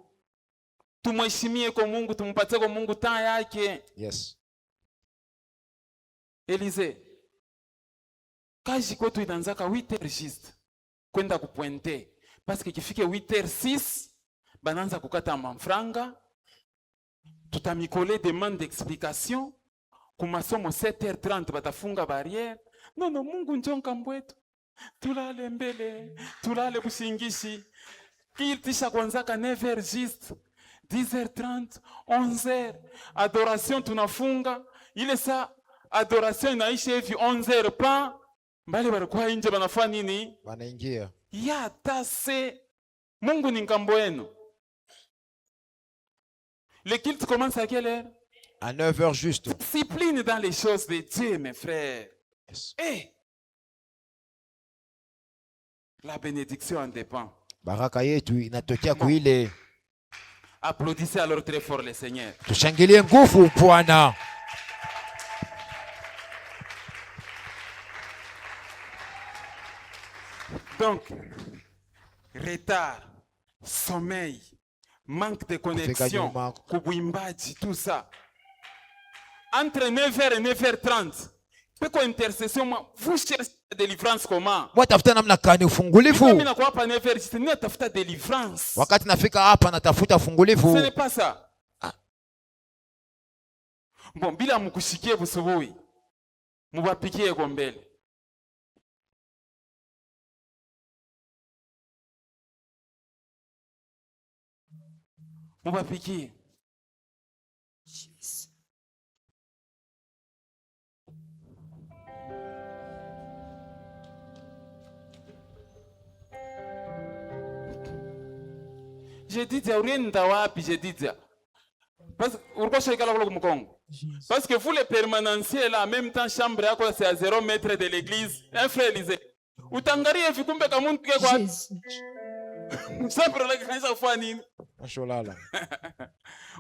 Speaker 1: Tumheshimie kwa Mungu, tumpatie kwa Mungu taa yake.
Speaker 2: Yes.
Speaker 1: Elise. Kazi kwetu inaanzaka 8h juste. Kwenda kupointe. Parce que kifike 8h06 bananza kukata mafranga. Tutamikole demande d'explication. Kumasomo 7h30 batafunga barrière. Non, Mungu njonka mbwetu. Tulale mbele, tulale kusingishi. Kiltisha kwanzaka 9h juste. 10h30, 11h. Adoration tunafunga. Ile saa adoration inaisha hivi 11h pa. Mbali walikuwa nje wanafanya nini?
Speaker 2: Wanaingia.
Speaker 1: Ya tase Mungu ni nkambo yenu. Le culte commence à quelle heure?
Speaker 2: À 9h juste.
Speaker 1: Discipline dans les choses de Dieu, mes frères.
Speaker 2: Yes.
Speaker 1: Et la bénédiction en dépend.
Speaker 2: Baraka yetu inatokea kuile.
Speaker 1: Applaudissez alors très fort le Seigneur.
Speaker 2: Tushangilie nguvu Bwana.
Speaker 1: Donc, retard, sommeil, manque de connexion, kubuimbaji, tout ça. Entre 9h et 9h30, peko intercession, vous cherchez la délivrance comment?
Speaker 2: Watafuta namna gani ufungulivu?
Speaker 1: Mimi nakuwa hapa 9h, natafuta délivrance.
Speaker 2: Wakati nafika hapa natafuta ufungulivu.
Speaker 1: Ce n'est pas ça. Bon, bila mukushikie busubuhi, mubapikie kwa mbele. Mubapikie. J'ai dit j'ai dit parce que vous les permanenciers là, en même temps chambre c'est à 0 mètre de l'église, un frère disait utangari efikumbe kamuntu ke kwa sabre la kanisa fois nini
Speaker 2: Masholala.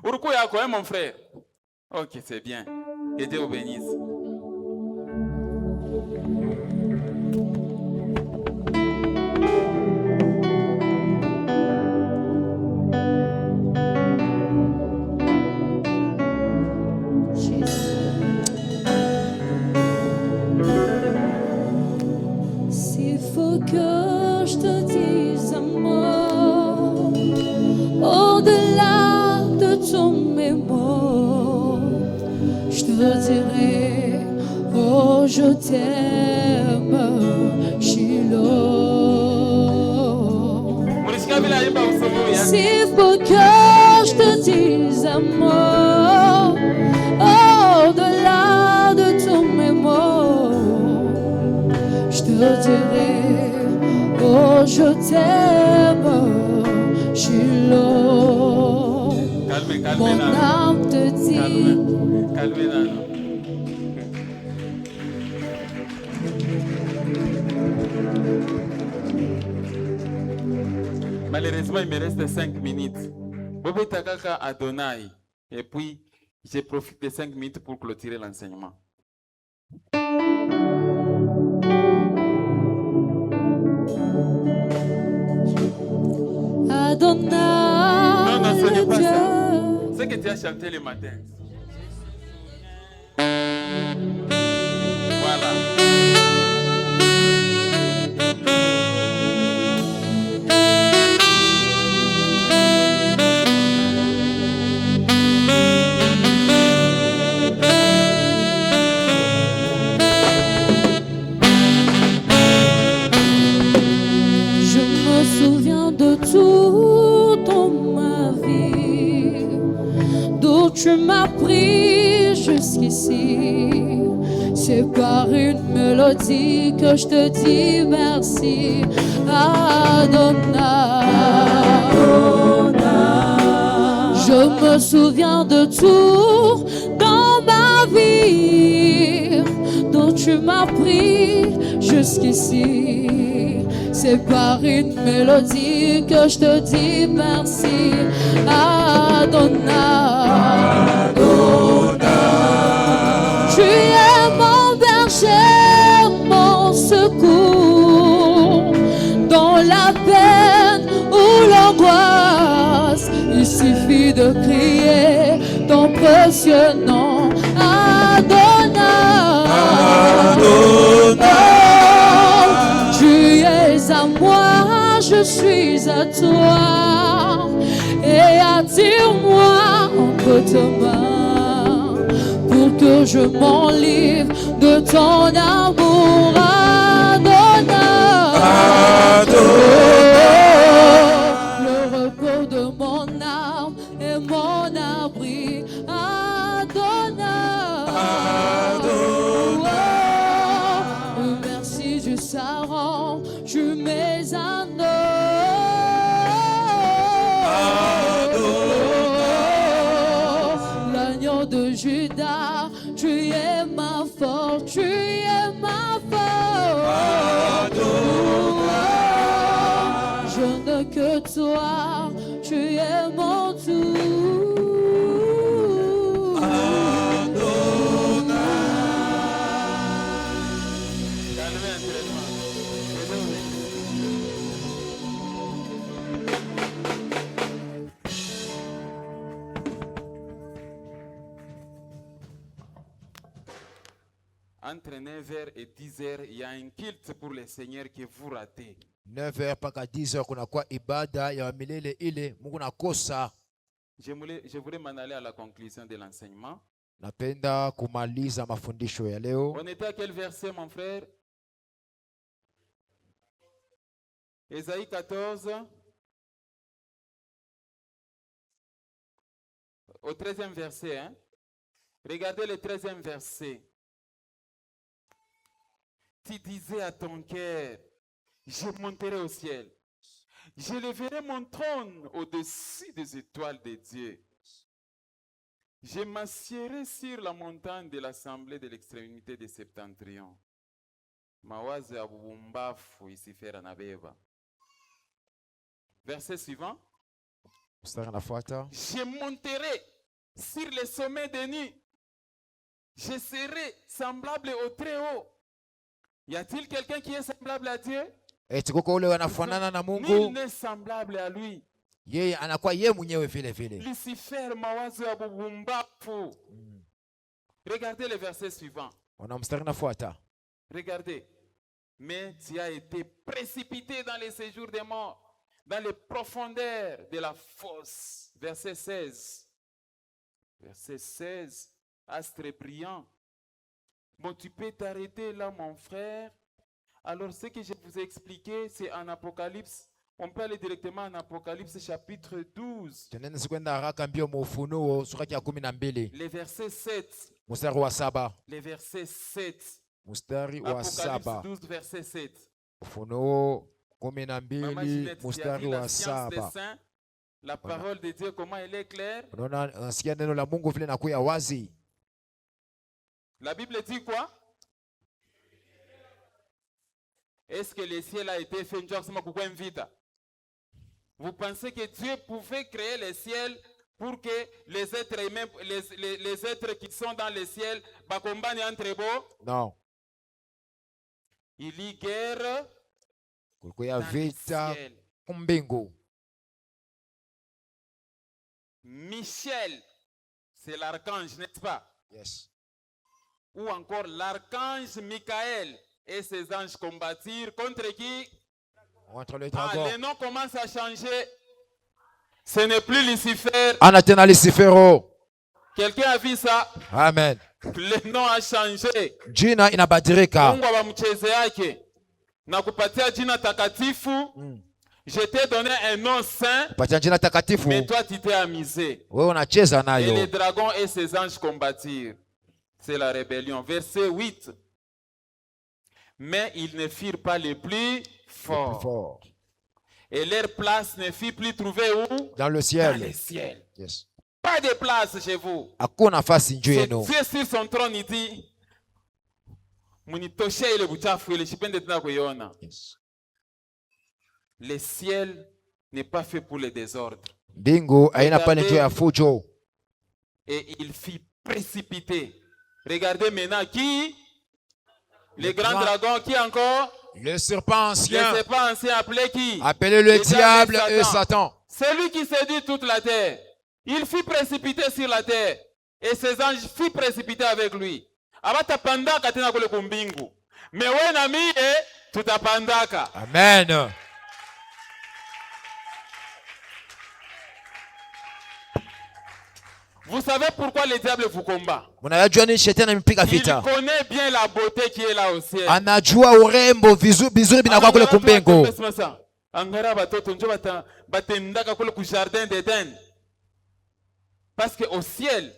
Speaker 1: Uruku yako mon frère. OK, c'est bien. Que Dieu vous bénisse.
Speaker 3: S'il faut que je te dise un mot au-delà de tous mes mots, je te dirai, oh je t'aime, Shiloh. S'il faut que je te dise un mot au-delà de tous mes mots, je te dirai, oh je t'aime, Shiloh. Mon âme te dit.
Speaker 1: Calmez-la. Malheureusement, il me reste 5 minutes. Bobo Takaka Adonai. Et puis, j'ai profité de 5 minutes pour clôturer l'enseignement.
Speaker 3: Adonai.
Speaker 1: Non, ce n'est pas ça. Ce que tu as chanté le matin. Voilà.
Speaker 3: Je me souviens de tout dans ma vie, d'où tu m'as pris jusqu'ici. C'est par une mélodie que je te dis merci, Adonai. Je me souviens de tout dans ma vie, dont tu m'as pris jusqu'ici. C'est par une mélodie que je te dis merci, Adonai. Tu es mon berger, mon secours, dans la peine ou l'angoisse. Il suffit de crier ton précieux nom, Adonai. Tu es à moi, je suis à toi, et attire-moi entre tes mains pour que je m'enlivre de ton amour, Adonai. Le repos de mon âme et mon abri, Adonai. Merci du Saran, tu m'es un homme.
Speaker 1: Calmez entraînement. Entre 9h et 10h, il y a un culte pour le Seigneur que vous ratez.
Speaker 2: 9h mpaka 10h kunakuwa ibada ya milele ile Mungu nakosa.
Speaker 1: Je voulais m'en aller à la conclusion de l'enseignement.
Speaker 2: Napenda kumaliza mafundisho ya leo.
Speaker 1: On était à quel verset, mon frère? Ésaïe 14. Au 13e verset. Hein? Regardez le 13e verset. Tu disais à ton cœur, je monterai au ciel. Je lèverai mon trône au-dessus des étoiles de Dieu. Je m'assierai sur la montagne de l'assemblée de l'extrémité de septentrion. Mawazo ya bubumbafu isifera na beba. Verset suivant. Je monterai sur les sommets des nuits. Je serai semblable au Très-Haut. Y a-t-il quelqu'un qui est semblable à Dieu? Nul n'est semblable à lui.
Speaker 2: Yeye anakuwa yeye mwenyewe vile vile.
Speaker 1: Lucifer mawazo ya bubumbafu. Regardez le verset suivant. Regardez. Mais tu as été précipité dans les séjours des morts, dans les profondeurs de la fosse. Verset 16. Verset 16. Astre brillant. Bon, tu peux t'arrêter là, mon frère. Alors, ce que je vous ai expliqué, c'est en Apocalypse. On peut aller directement en Apocalypse chapitre 12. Le verset 7. Le verset 7. Apocalypse 12, verset 7. La parole de Dieu, comment elle est claire? La Bible dit quoi? Est-ce que le ciel a été fait? Vous pensez que Dieu pouvait créer le ciel pour que les êtres humains, les êtres qui sont dans le ciel, combattent entre eux? Non. Il y a guerre dans le ciel. Michel, c'est l'archange, n'est-ce pas?
Speaker 2: Yes.
Speaker 1: Ou encore l'archange Michael et ses anges combattirent contre qui?
Speaker 2: Contre le dragon.
Speaker 1: Les noms commencent à changer. Ce n'est plus Lucifer. Quelqu'un a vu ça?
Speaker 2: Amen.
Speaker 1: Le nom a changé.
Speaker 2: Jina inabadilika.
Speaker 1: Mungu abamcheze yake. Na kupatia jina takatifu. Je t'ai donné un nom saint. Mais toi tu t'es amusé. Et les dragons et ses anges combattirent. C'est la rébellion. Verset 8. Mais ils ne firent pas les plus forts. Et leur place ne fut plus trouvée où?
Speaker 2: Dans le ciel.
Speaker 1: Dans le ciel.
Speaker 2: Yes.
Speaker 1: Pas de place chez vous. C'est Dieu sur son trône, il dit, yes. Le ciel n'est pas fait pour le désordre. Et il fut précipité. Regardez maintenant qui? Le grand dragon, qui encore?
Speaker 2: Le serpent ancien.
Speaker 1: Le serpent ancien appelé qui?
Speaker 2: Appelé le diable et Satan.
Speaker 1: Celui qui séduit toute la terre. Il fut précipité sur la terre. Et ses anges furent précipités avec lui. Abatapandaka tena kule kumbingu. Mais wewe na mie tutapandaka.
Speaker 2: Amen.
Speaker 1: Vous savez pourquoi le diable vous combat? Il
Speaker 2: connaît
Speaker 1: bien la beauté qui est là au ciel.
Speaker 2: Anajua urembo vizuri binakuwa kule kumbengo.
Speaker 1: Angara batoto njo batendaka kule ku jardin d'Eden. Parce que au ciel,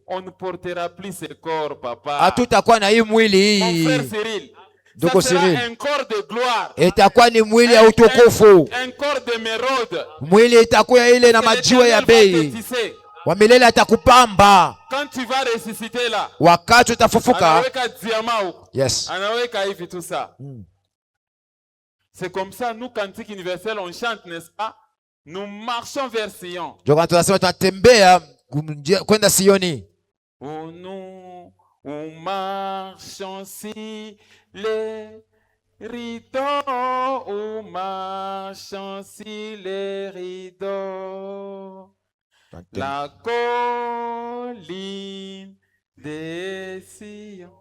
Speaker 1: on ne portera plus ce corps, papa.
Speaker 2: Hatutakuwa na hii mwili hii.
Speaker 1: Mon frère Cyril.
Speaker 2: Ndugu Cyril.
Speaker 1: Un corps de gloire.
Speaker 2: Itakuwa ni mwili ya utukufu.
Speaker 1: Un corps de mérode.
Speaker 2: Mwili itakuwa ile na majiwe ya bei. Wa milele atakupamba.
Speaker 1: Quand tu vas ressusciter là,
Speaker 2: wakati utafufuka,
Speaker 1: anaweka diamant.
Speaker 2: Yes.
Speaker 1: Anaweka hivi tout ça. C'est comme ça, nous, Cantique Universel, on chante, n'est-ce pas? Nous marchons vers Sion.
Speaker 2: Ndio tunasema tunatembea kwenda Sioni.
Speaker 1: Où nous où marchons si les rideaux, où marchons si les rideaux. La colline des Sion,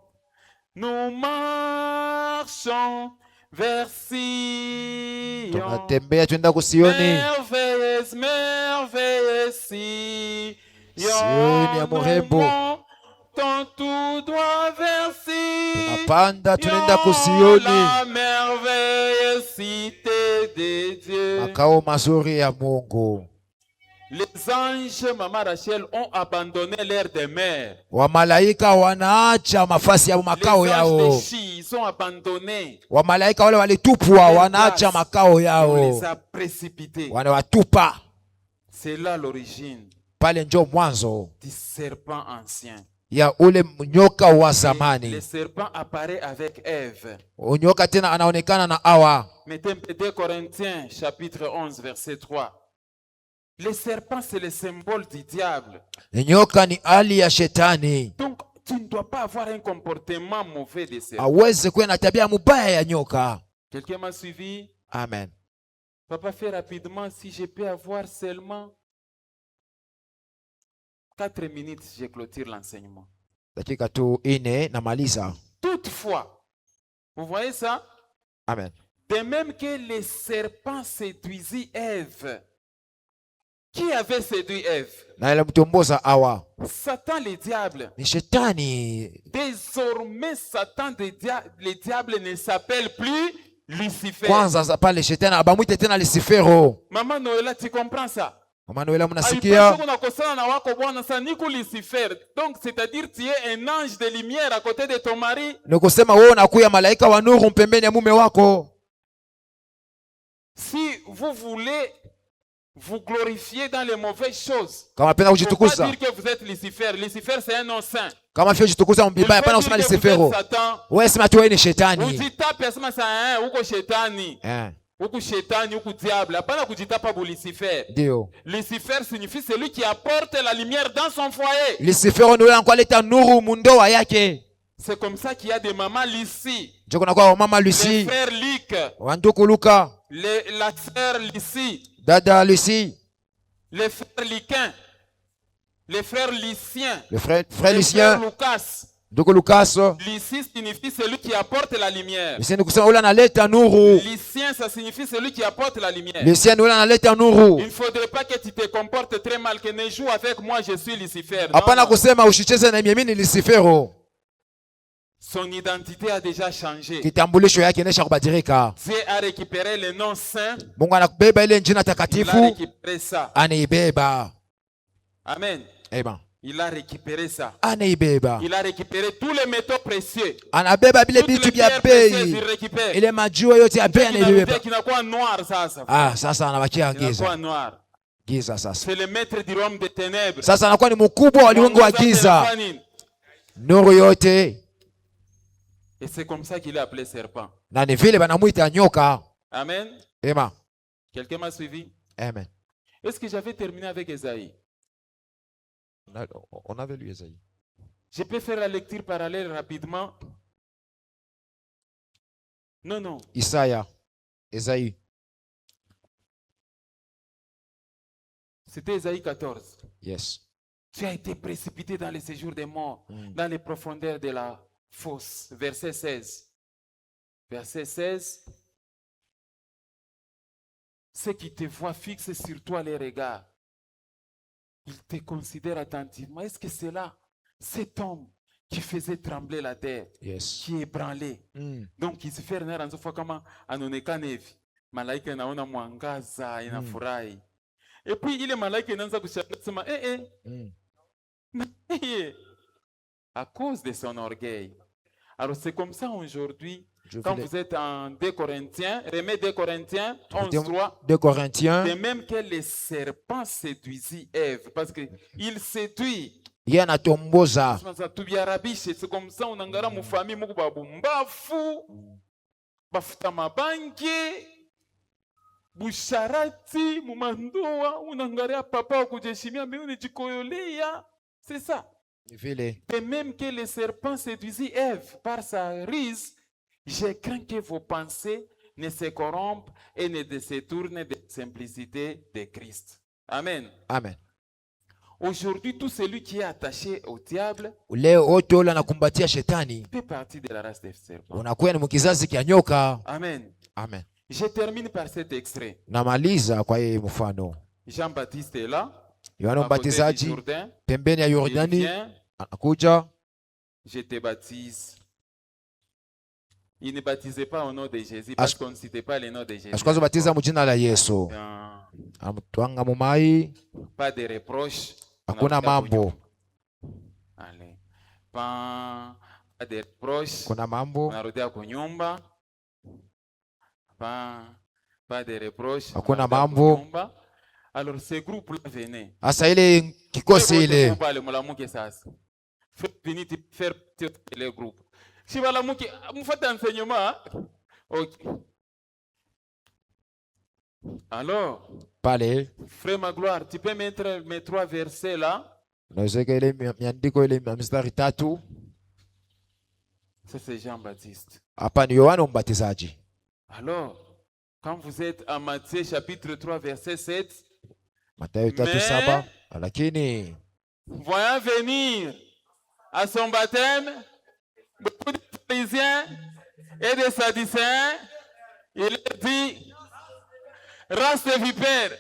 Speaker 1: nous marchons vers Sion.
Speaker 2: Tunatembea tuenda kusioni.
Speaker 1: Merveilleuse, merveilleuse Sion.
Speaker 2: Sioni ya mrembo.
Speaker 1: Nous montons tout droit vers Sion.
Speaker 2: Tunapanda tunaenda kusioni.
Speaker 1: La merveilleuse cité de Dieu.
Speaker 2: Makao mazuri ya Mungu.
Speaker 1: Les anges, Maman Rachel, ont abandonné leur demeure.
Speaker 2: Wamalaika wanaacha mafasi ya makao yao.
Speaker 1: Les anges ils ont abandonné.
Speaker 2: Wamalaika wale walitupwa, wanaacha makao
Speaker 1: On
Speaker 2: yao.
Speaker 1: les a précipités.
Speaker 2: Wanawatupa.
Speaker 1: C'est là l'origine
Speaker 2: Pale njo mwanzo
Speaker 1: du serpent ancien.
Speaker 2: ya ule nyoka wa
Speaker 1: Le
Speaker 2: zamani.
Speaker 1: serpent apparaît avec Ève.
Speaker 2: Nyoka tena anaonekana na Hawa.
Speaker 1: Mettez 2 Corinthiens chapitre 11 verset 3. Le serpent c'est le symbole du diable.
Speaker 2: Nyoka ni hali ya shetani.
Speaker 1: Donc tu ne dois pas avoir un comportement mauvais de serpent.
Speaker 2: Hawezi kuwa na tabia mbaya ya nyoka.
Speaker 1: Quelqu'un m'a suivi?
Speaker 2: Amen.
Speaker 1: Papa, fais rapidement si je peux avoir seulement 4 minutes, je clôture l'enseignement.
Speaker 2: Dakika tu 4 namaliza.
Speaker 1: Toutefois, vous voyez ça?
Speaker 2: Amen.
Speaker 1: De même que les serpents séduisit Ève. Qui avait séduit Ève?
Speaker 2: Na ile mtomboza Hawa.
Speaker 1: Satan le diable.
Speaker 2: Ni shetani.
Speaker 1: Désormais, Satan le diable ne s'appelle plus Lucifer.
Speaker 2: Kwanza pale shetani abamwite tena Lucifero.
Speaker 1: Maman Noëlla, tu comprends ça?
Speaker 2: Mama Noela mnasikia?
Speaker 1: Donc, c'est-à-dire tu es un ange de lumière à côté de ton mari.
Speaker 2: Nikusema wewe unakuya malaika wa nuru pembeni ya mume wako.
Speaker 1: Si vous voulez vous glorifier dans les mauvaises choses,
Speaker 2: Kama penda
Speaker 1: faut pas
Speaker 2: kujitukuza.
Speaker 1: dire que vous êtes Lucifer. Lucifer, c'est un nom saint.
Speaker 2: Kama fio jitukuza mbibaya pana usema Lucifero. Wewe sema tu wewe ni shetani.
Speaker 1: Ujitape sema ça uko shetani. Uko shetani, uko diable. Hapana kujitapa bu Lucifer.
Speaker 2: Ndio.
Speaker 1: Lucifer signifie celui qui apporte la lumière dans son foyer.
Speaker 2: Lucifero ndio analeta nuru mundoa yake.
Speaker 1: C'est comme ça qu'il y a des mamans Lucie.
Speaker 2: Ndio kuna kwa mama Lucie.
Speaker 1: Le frère Luc.
Speaker 2: Wanduku Luka.
Speaker 1: La sœur Lucie.
Speaker 2: Dada Lucie.
Speaker 1: Les frères Liquin. Les frères Lucien.
Speaker 2: Le frère
Speaker 1: les
Speaker 2: Lucien.
Speaker 1: frères Lucas.
Speaker 2: Ndugu Lucas.
Speaker 1: Lucie signifie celui qui apporte la lumière.
Speaker 2: Lucien ni kusema ule analeta nuru.
Speaker 1: Lucien, ça signifie celui qui apporte la lumière.
Speaker 2: Lucien ule analeta nuru.
Speaker 1: Il ne faudrait pas que tu te comportes très mal, que ne joue avec moi, je suis Lucifer.
Speaker 2: Hapana kusema ushicheze na mimi ni Lucifero.
Speaker 1: Son identité a déjà changé.
Speaker 2: Kitambulisho yake inaisha kubadilika.
Speaker 1: Dieu a récupéré le nom saint.
Speaker 2: Mungu anakubeba ile jina
Speaker 1: Il a
Speaker 2: takatifu.
Speaker 1: récupéré ça.
Speaker 2: Anaibeba.
Speaker 1: Amen.
Speaker 2: Amen.
Speaker 1: Il a récupéré ça.
Speaker 2: Anaibeba.
Speaker 1: Il a récupéré tous les métaux précieux.
Speaker 2: Anabeba bile
Speaker 1: Toutes
Speaker 2: vitu
Speaker 1: les
Speaker 2: vya
Speaker 1: pierres précieuses,
Speaker 2: bei.
Speaker 1: il récupère.
Speaker 2: Ile majua yote ya bei anaibeba.
Speaker 1: Qui n'a quoi noir, ça.
Speaker 2: Sasa anabakia
Speaker 1: Il n'a quoi
Speaker 2: giza.
Speaker 1: noir.
Speaker 2: Giza sasa.
Speaker 1: C'est le maître du royaume des ténèbres.
Speaker 2: Sasa anakuwa ni mkubwa wa ulimwengu wa giza. Nuru yote.
Speaker 1: Et c'est comme ça qu'il est appelé serpent.
Speaker 2: Na ni vile banamuita nyoka.
Speaker 1: Amen.
Speaker 2: Amen.
Speaker 1: Quelqu'un m'a suivi?
Speaker 2: Amen.
Speaker 1: Est-ce que j'avais terminé avec Esaïe?
Speaker 2: On avait lu Esaïe.
Speaker 1: Je peux faire la lecture parallèle rapidement? Non.
Speaker 2: Isaya. Esaïe.
Speaker 1: C'était Esaïe 14.
Speaker 2: Yes.
Speaker 1: Tu as été précipité dans les séjours des morts, dans les profondeurs de la fosse. Verset 16. Verset 16. Ceux qui te voient fixent sur toi les regards. Ils te considèrent attentivement. Est-ce que c'est là cet homme qui faisait trembler la terre,
Speaker 2: Yes.
Speaker 1: qui ébranlait? Donc il se fait une fois comme anaonekana hivi. Malaika inaona mwangaza, inafurahi. Et puis ile malaika inaanza kushangaa sema à cause de son orgueil. Alors c'est comme ça aujourd'hui, quand vous êtes en 2 Corinthiens, remets 2 Corinthiens 11:3.
Speaker 2: 2 Corinthiens.
Speaker 1: De même que les serpents séduisit Ève, parce que il séduit.
Speaker 2: Yeye anatomboza.
Speaker 1: C'est comme ça unangara mu famille muko babumbafu, bafuta mabangi, busharati, mumandoa, unangaria papa kujeshimia mbinguni jikoyolia. C'est ça. De même que le serpent séduisit Ève par sa ruse, je crains que vos pensées ne se corrompent et ne se tournent de la simplicité de Christ. Amen.
Speaker 2: Amen.
Speaker 1: Aujourd'hui, tout celui qui est attaché au diable fait partie de la race des serpents. Amen.
Speaker 2: Amen.
Speaker 1: Je termine par cet extrait.
Speaker 2: Namaliza kwa hii mfano.
Speaker 1: Jean-Baptiste est là.
Speaker 2: Yohana Mbatizaji pembeni ya Yordani anakuja.
Speaker 1: Je te baptise. Il ne baptisait pas au nom de Jésus parce qu'on ne citait pas le nom de Jésus.
Speaker 2: Ashikazo batiza mu jina la Yesu. Amtwanga mu mai.
Speaker 1: Pas de reproche.
Speaker 2: Hakuna mambo.
Speaker 1: Allez. Pas de reproche.
Speaker 2: Kuna mambo.
Speaker 1: Unarudia kwa nyumba. Pas de reproche.
Speaker 2: Hakuna mambo.
Speaker 1: Alors ce groupe là venait.
Speaker 2: Asa ile kikosi ile.
Speaker 1: Faire le groupe. Si voilà faites enseignement. OK. Alors,
Speaker 2: pale,
Speaker 1: frère Magloire, tu peux mettre mes 3 versets là?
Speaker 2: Naweza ile miandiko ile mstari 3.
Speaker 1: C'est Jean-Baptiste.
Speaker 2: Hapa ni Yohana Mbatizaji.
Speaker 1: Alors, quand vous êtes à Matthieu chapitre 3 verset 7,
Speaker 2: Mathayo 3:7, lakini
Speaker 1: voyant venir à son baptême beaucoup de pharisiens et de sadducéens, il dit: race de vipères,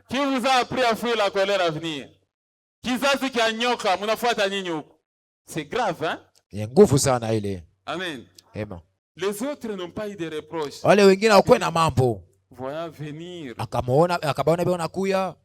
Speaker 1: qui vous a appris à fuir la colère à venir? Kizazi kia nyoka, mnafuata nini huko? C'est grave, hein?
Speaker 2: Ni nguvu sana ile.
Speaker 1: Amen.
Speaker 2: Amen.
Speaker 1: Les autres n'ont pas eu de reproches.
Speaker 2: Wale wengine hawakuwa na mambo.
Speaker 1: Voyant venir,
Speaker 2: akabaona bwana nakuya.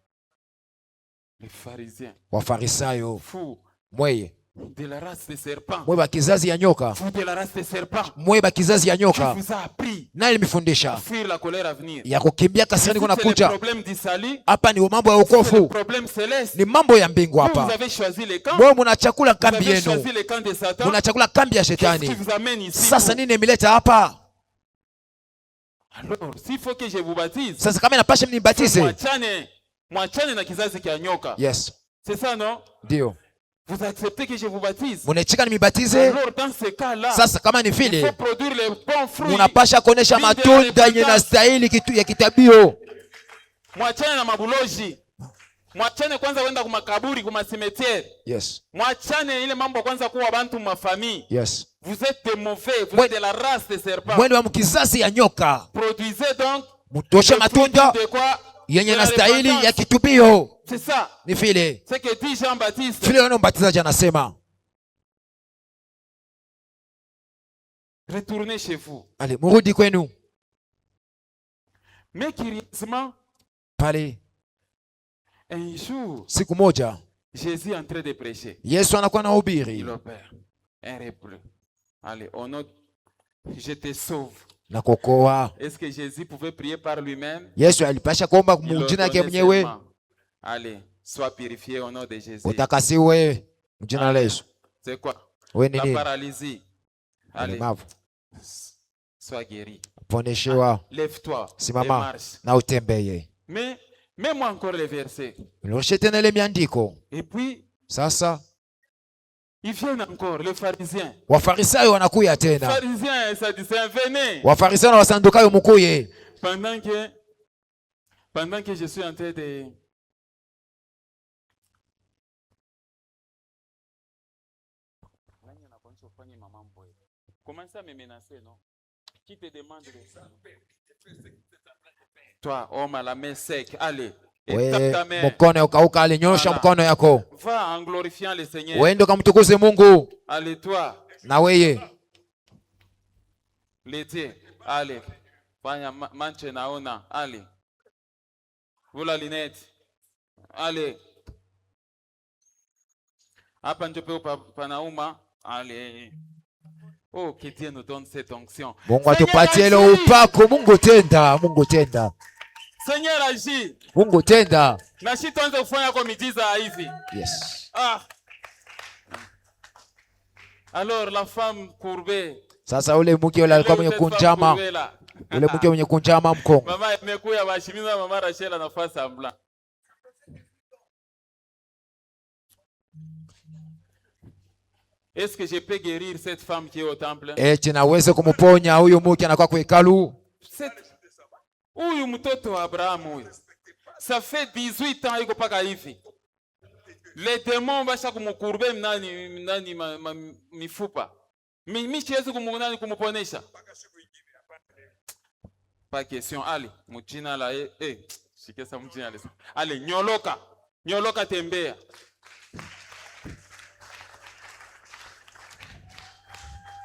Speaker 1: Les pharisiens,
Speaker 2: Wafarisayo,
Speaker 1: fou,
Speaker 2: mweye
Speaker 1: de la race des serpents,
Speaker 2: mwe ba kizazi ya nyoka,
Speaker 1: fou de la race des serpents,
Speaker 2: mwe ba kizazi ya nyoka,
Speaker 1: qui vous a appris
Speaker 2: nani mifundisha
Speaker 1: fuir la colère à venir?
Speaker 2: ya kukimbia kasirani kuna kuja.
Speaker 1: Problème du salut,
Speaker 2: hapa ni mambo ya wokovu,
Speaker 1: problème céleste,
Speaker 2: ni mambo ya mbingu hapa.
Speaker 1: Vous avez choisi les camps,
Speaker 2: mwe mnachakula kambi
Speaker 1: vous avez
Speaker 2: yenu,
Speaker 1: choisi les camps de Satan,
Speaker 2: mnachakula kambi ya
Speaker 1: qui
Speaker 2: shetani.
Speaker 1: vous amène ici.
Speaker 2: Sasa nini imeleta hapa?
Speaker 1: Alors, s'il faut que je vous baptise,
Speaker 2: Sasa kama inapasha mnibatize,
Speaker 1: mwachane na kizazi kia nyoka.
Speaker 2: yes,
Speaker 1: C'est ça, non?
Speaker 2: ndio.
Speaker 1: Vous acceptez que je vous baptise?
Speaker 2: Munaitika nimibatize.
Speaker 1: Alors, dans ce cas-là,
Speaker 2: Sasa kama ni
Speaker 1: il faut
Speaker 2: vile,
Speaker 1: produire les bons fruits.
Speaker 2: munapasha kuonesha matunda yenye nastahili kitu ya kitabio.
Speaker 1: Mwachane na mabuloji. Mwachane kwanza kwenda kumakaburi, kumasimetiere.
Speaker 2: Yes.
Speaker 1: Mwachane ile mambo kwanza kuwa bantu mafamille.
Speaker 2: Yes.
Speaker 1: Vous êtes des mauvais, vous êtes de la race des serpents.
Speaker 2: Mwende wa mkizazi ya nyoka.
Speaker 1: Produisez donc
Speaker 2: mutoshe matunda yenye nastahili ya kitubio.
Speaker 1: C'est ça.
Speaker 2: Ni vile.
Speaker 1: C'est que dit Jean-Baptiste.
Speaker 2: Vile Yohana Mbatizaji anasema.
Speaker 1: Retournez chez vous.
Speaker 2: Allez, murudi kwenu.
Speaker 1: Mais curieusement,
Speaker 2: pale
Speaker 1: un jour,
Speaker 2: siku moja,
Speaker 1: Jésus est en train de prêcher.
Speaker 2: Yesu anakuwa anahubiri.
Speaker 1: Il opère un repris. Allez, au nom, je te sauve.
Speaker 2: Na kokoa.
Speaker 1: Est-ce que Jésus pouvait prier par lui-même?
Speaker 2: Yesu alipasha kuomba mjina yake mwenyewe.
Speaker 1: Allez, sois purifié au nom de Jésus.
Speaker 2: Utakasiwe mjina la Yesu.
Speaker 1: C'est quoi?
Speaker 2: La
Speaker 1: paralysie. Allez, sois guéri.
Speaker 2: Poneshewa.
Speaker 1: Lève-toi.
Speaker 2: Simama na utembeye.
Speaker 1: Mais mets-moi encore les versets.
Speaker 2: Et
Speaker 1: puis,
Speaker 2: sasa,
Speaker 1: ils viennent encore, les pharisiens.
Speaker 2: Wafarisayo wanakuya tena.
Speaker 1: Pharisiens et sadducéens, venez.
Speaker 2: Wafarisayo na wasandukayo mukuye.
Speaker 1: Pendant que je suis en train de... Comment ça me menacer, non? Qui te demande de ça? Toi, homme à la main sec, allez.
Speaker 2: Mkono ukauka, alinyosha mkono yako.
Speaker 1: Va en glorifiant le Seigneur.
Speaker 2: Wende kumtukuze Mungu.
Speaker 1: Allez toi.
Speaker 2: Na weye.
Speaker 1: Lete, allez. Fanya manche naona, allez. Vula linette. Allez. Hapa njope panauma, allez. Oh, que Dieu nous donne cette onction.
Speaker 2: Mungu atupatie ile upako. Mungu tenda, Mungu tenda.
Speaker 1: Seigneur agit.
Speaker 2: Mungu tenda.
Speaker 1: Na shi tuanze kufanya kwa miujiza hivi.
Speaker 2: Yes.
Speaker 1: Alors la femme courbée.
Speaker 2: Sasa ule mke yule alikuwa mwenye kunjama. Ule mke mwenye kunjama mkongo.
Speaker 1: Mama imekuja bashimiza mama Rachel anafanya sambla. Est-ce que je peux guérir cette femme qui est au temple?
Speaker 2: eti naweza kumponya huyu mke anakuwa kwa hekalu.
Speaker 1: Huyu mtoto wa Abrahamu huyu. Ça fait 18 ans iko paka hivi. Les démons basha kumukurbe nani mifupa. Mimi siwezi kumuponesha. Pas question. Allez, mujina la shikesa mujina la. Allez, nyoloka. Nyoloka tembea.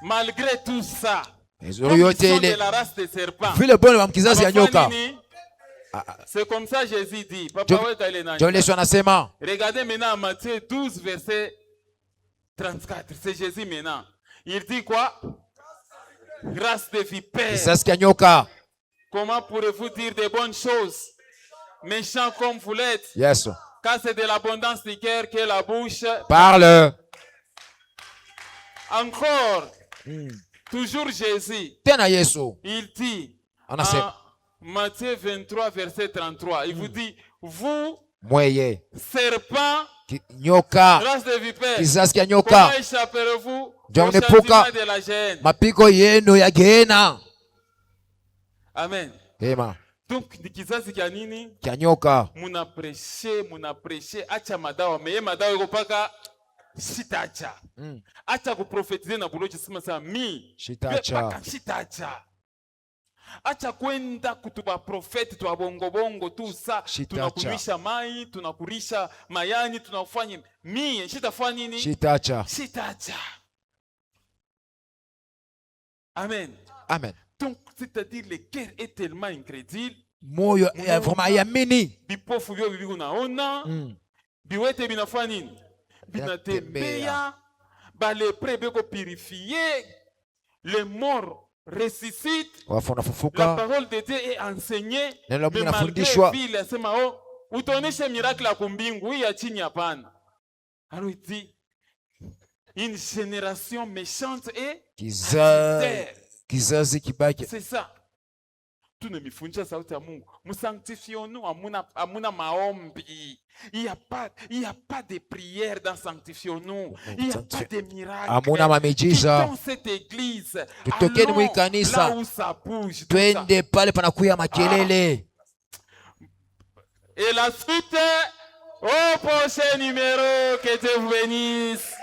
Speaker 1: Malgré tout ça,
Speaker 2: yote
Speaker 1: la race de serpent.
Speaker 2: Vile bwana wa mkizazi ya nyoka.
Speaker 1: C'est comme ça Jésus dit. Papa weka ile nani.
Speaker 2: John Yesu anasema.
Speaker 1: Regardez maintenant Matthieu 12 verset 34. C'est Jésus maintenant. Il dit quoi? Race de vipères.
Speaker 2: Kizazi ya nyoka.
Speaker 1: Comment pourrez-vous dire de bonnes choses, méchants comme vous l'êtes?
Speaker 2: Yes.
Speaker 1: Car c'est de l'abondance du cœur que la bouche
Speaker 2: parle.
Speaker 1: Encore. Toujours Jésus.
Speaker 2: Tena Yesu.
Speaker 1: Il dit en Matthieu 23 verset 33. Il vous dit, vous
Speaker 2: mweye
Speaker 1: serpent
Speaker 2: nyoka
Speaker 1: race de vipères,
Speaker 2: kizazi ya
Speaker 1: comment
Speaker 2: nyoka,
Speaker 1: échapperez-vous
Speaker 2: ndio
Speaker 1: au
Speaker 2: mnepuka
Speaker 1: châtiment de la gêne?
Speaker 2: mapiko yenu ya Gehenna.
Speaker 1: Amen.
Speaker 2: Ema.
Speaker 1: Donc ni kizazi kya nini?
Speaker 2: Kya nyoka.
Speaker 1: Muna prêcher, acha madawa, meye madawa iko paka shitacha. Acha kuprofetize na kulochi sema saa
Speaker 2: shitacha.
Speaker 1: Shitacha. Acha kwenda kutuba profeti twa bongo bongo tu sa tunakulisha mai, tunakulisha mayani, tunafanya shitafanya nini?
Speaker 2: Shitacha.
Speaker 1: Amen.
Speaker 2: Amen.
Speaker 1: Donc c'est-à-dire le cœur est tellement incrédule.
Speaker 2: Moyo vraiment yamini.
Speaker 1: Bipofu byo bibi unaona. Biwete binafanya nini? Binatembea. Ba lepre beko purifier. Les morts ressuscite. La parole de Dieu est enseignée. Mais malgré vile asema utaonesha miracle ya kumbingu hii ya chini hapana. Alors il dit une génération méchante et
Speaker 2: kizazi kibaki.
Speaker 1: C'est ça. Tunamifundisha sauti ya Mungu. Musanctifions-nous, amuna maombi. Il y a pas de prière dans sanctifions-nous. Il y a pas de miracle.
Speaker 2: Amuna mamejiza.
Speaker 1: Dans cette église.
Speaker 2: Tutokeni mwi kanisa.
Speaker 1: Là où ça bouge.
Speaker 2: Twende pale panakuya makelele.
Speaker 1: Et la suite au prochain numéro. Que Dieu vous bénisse.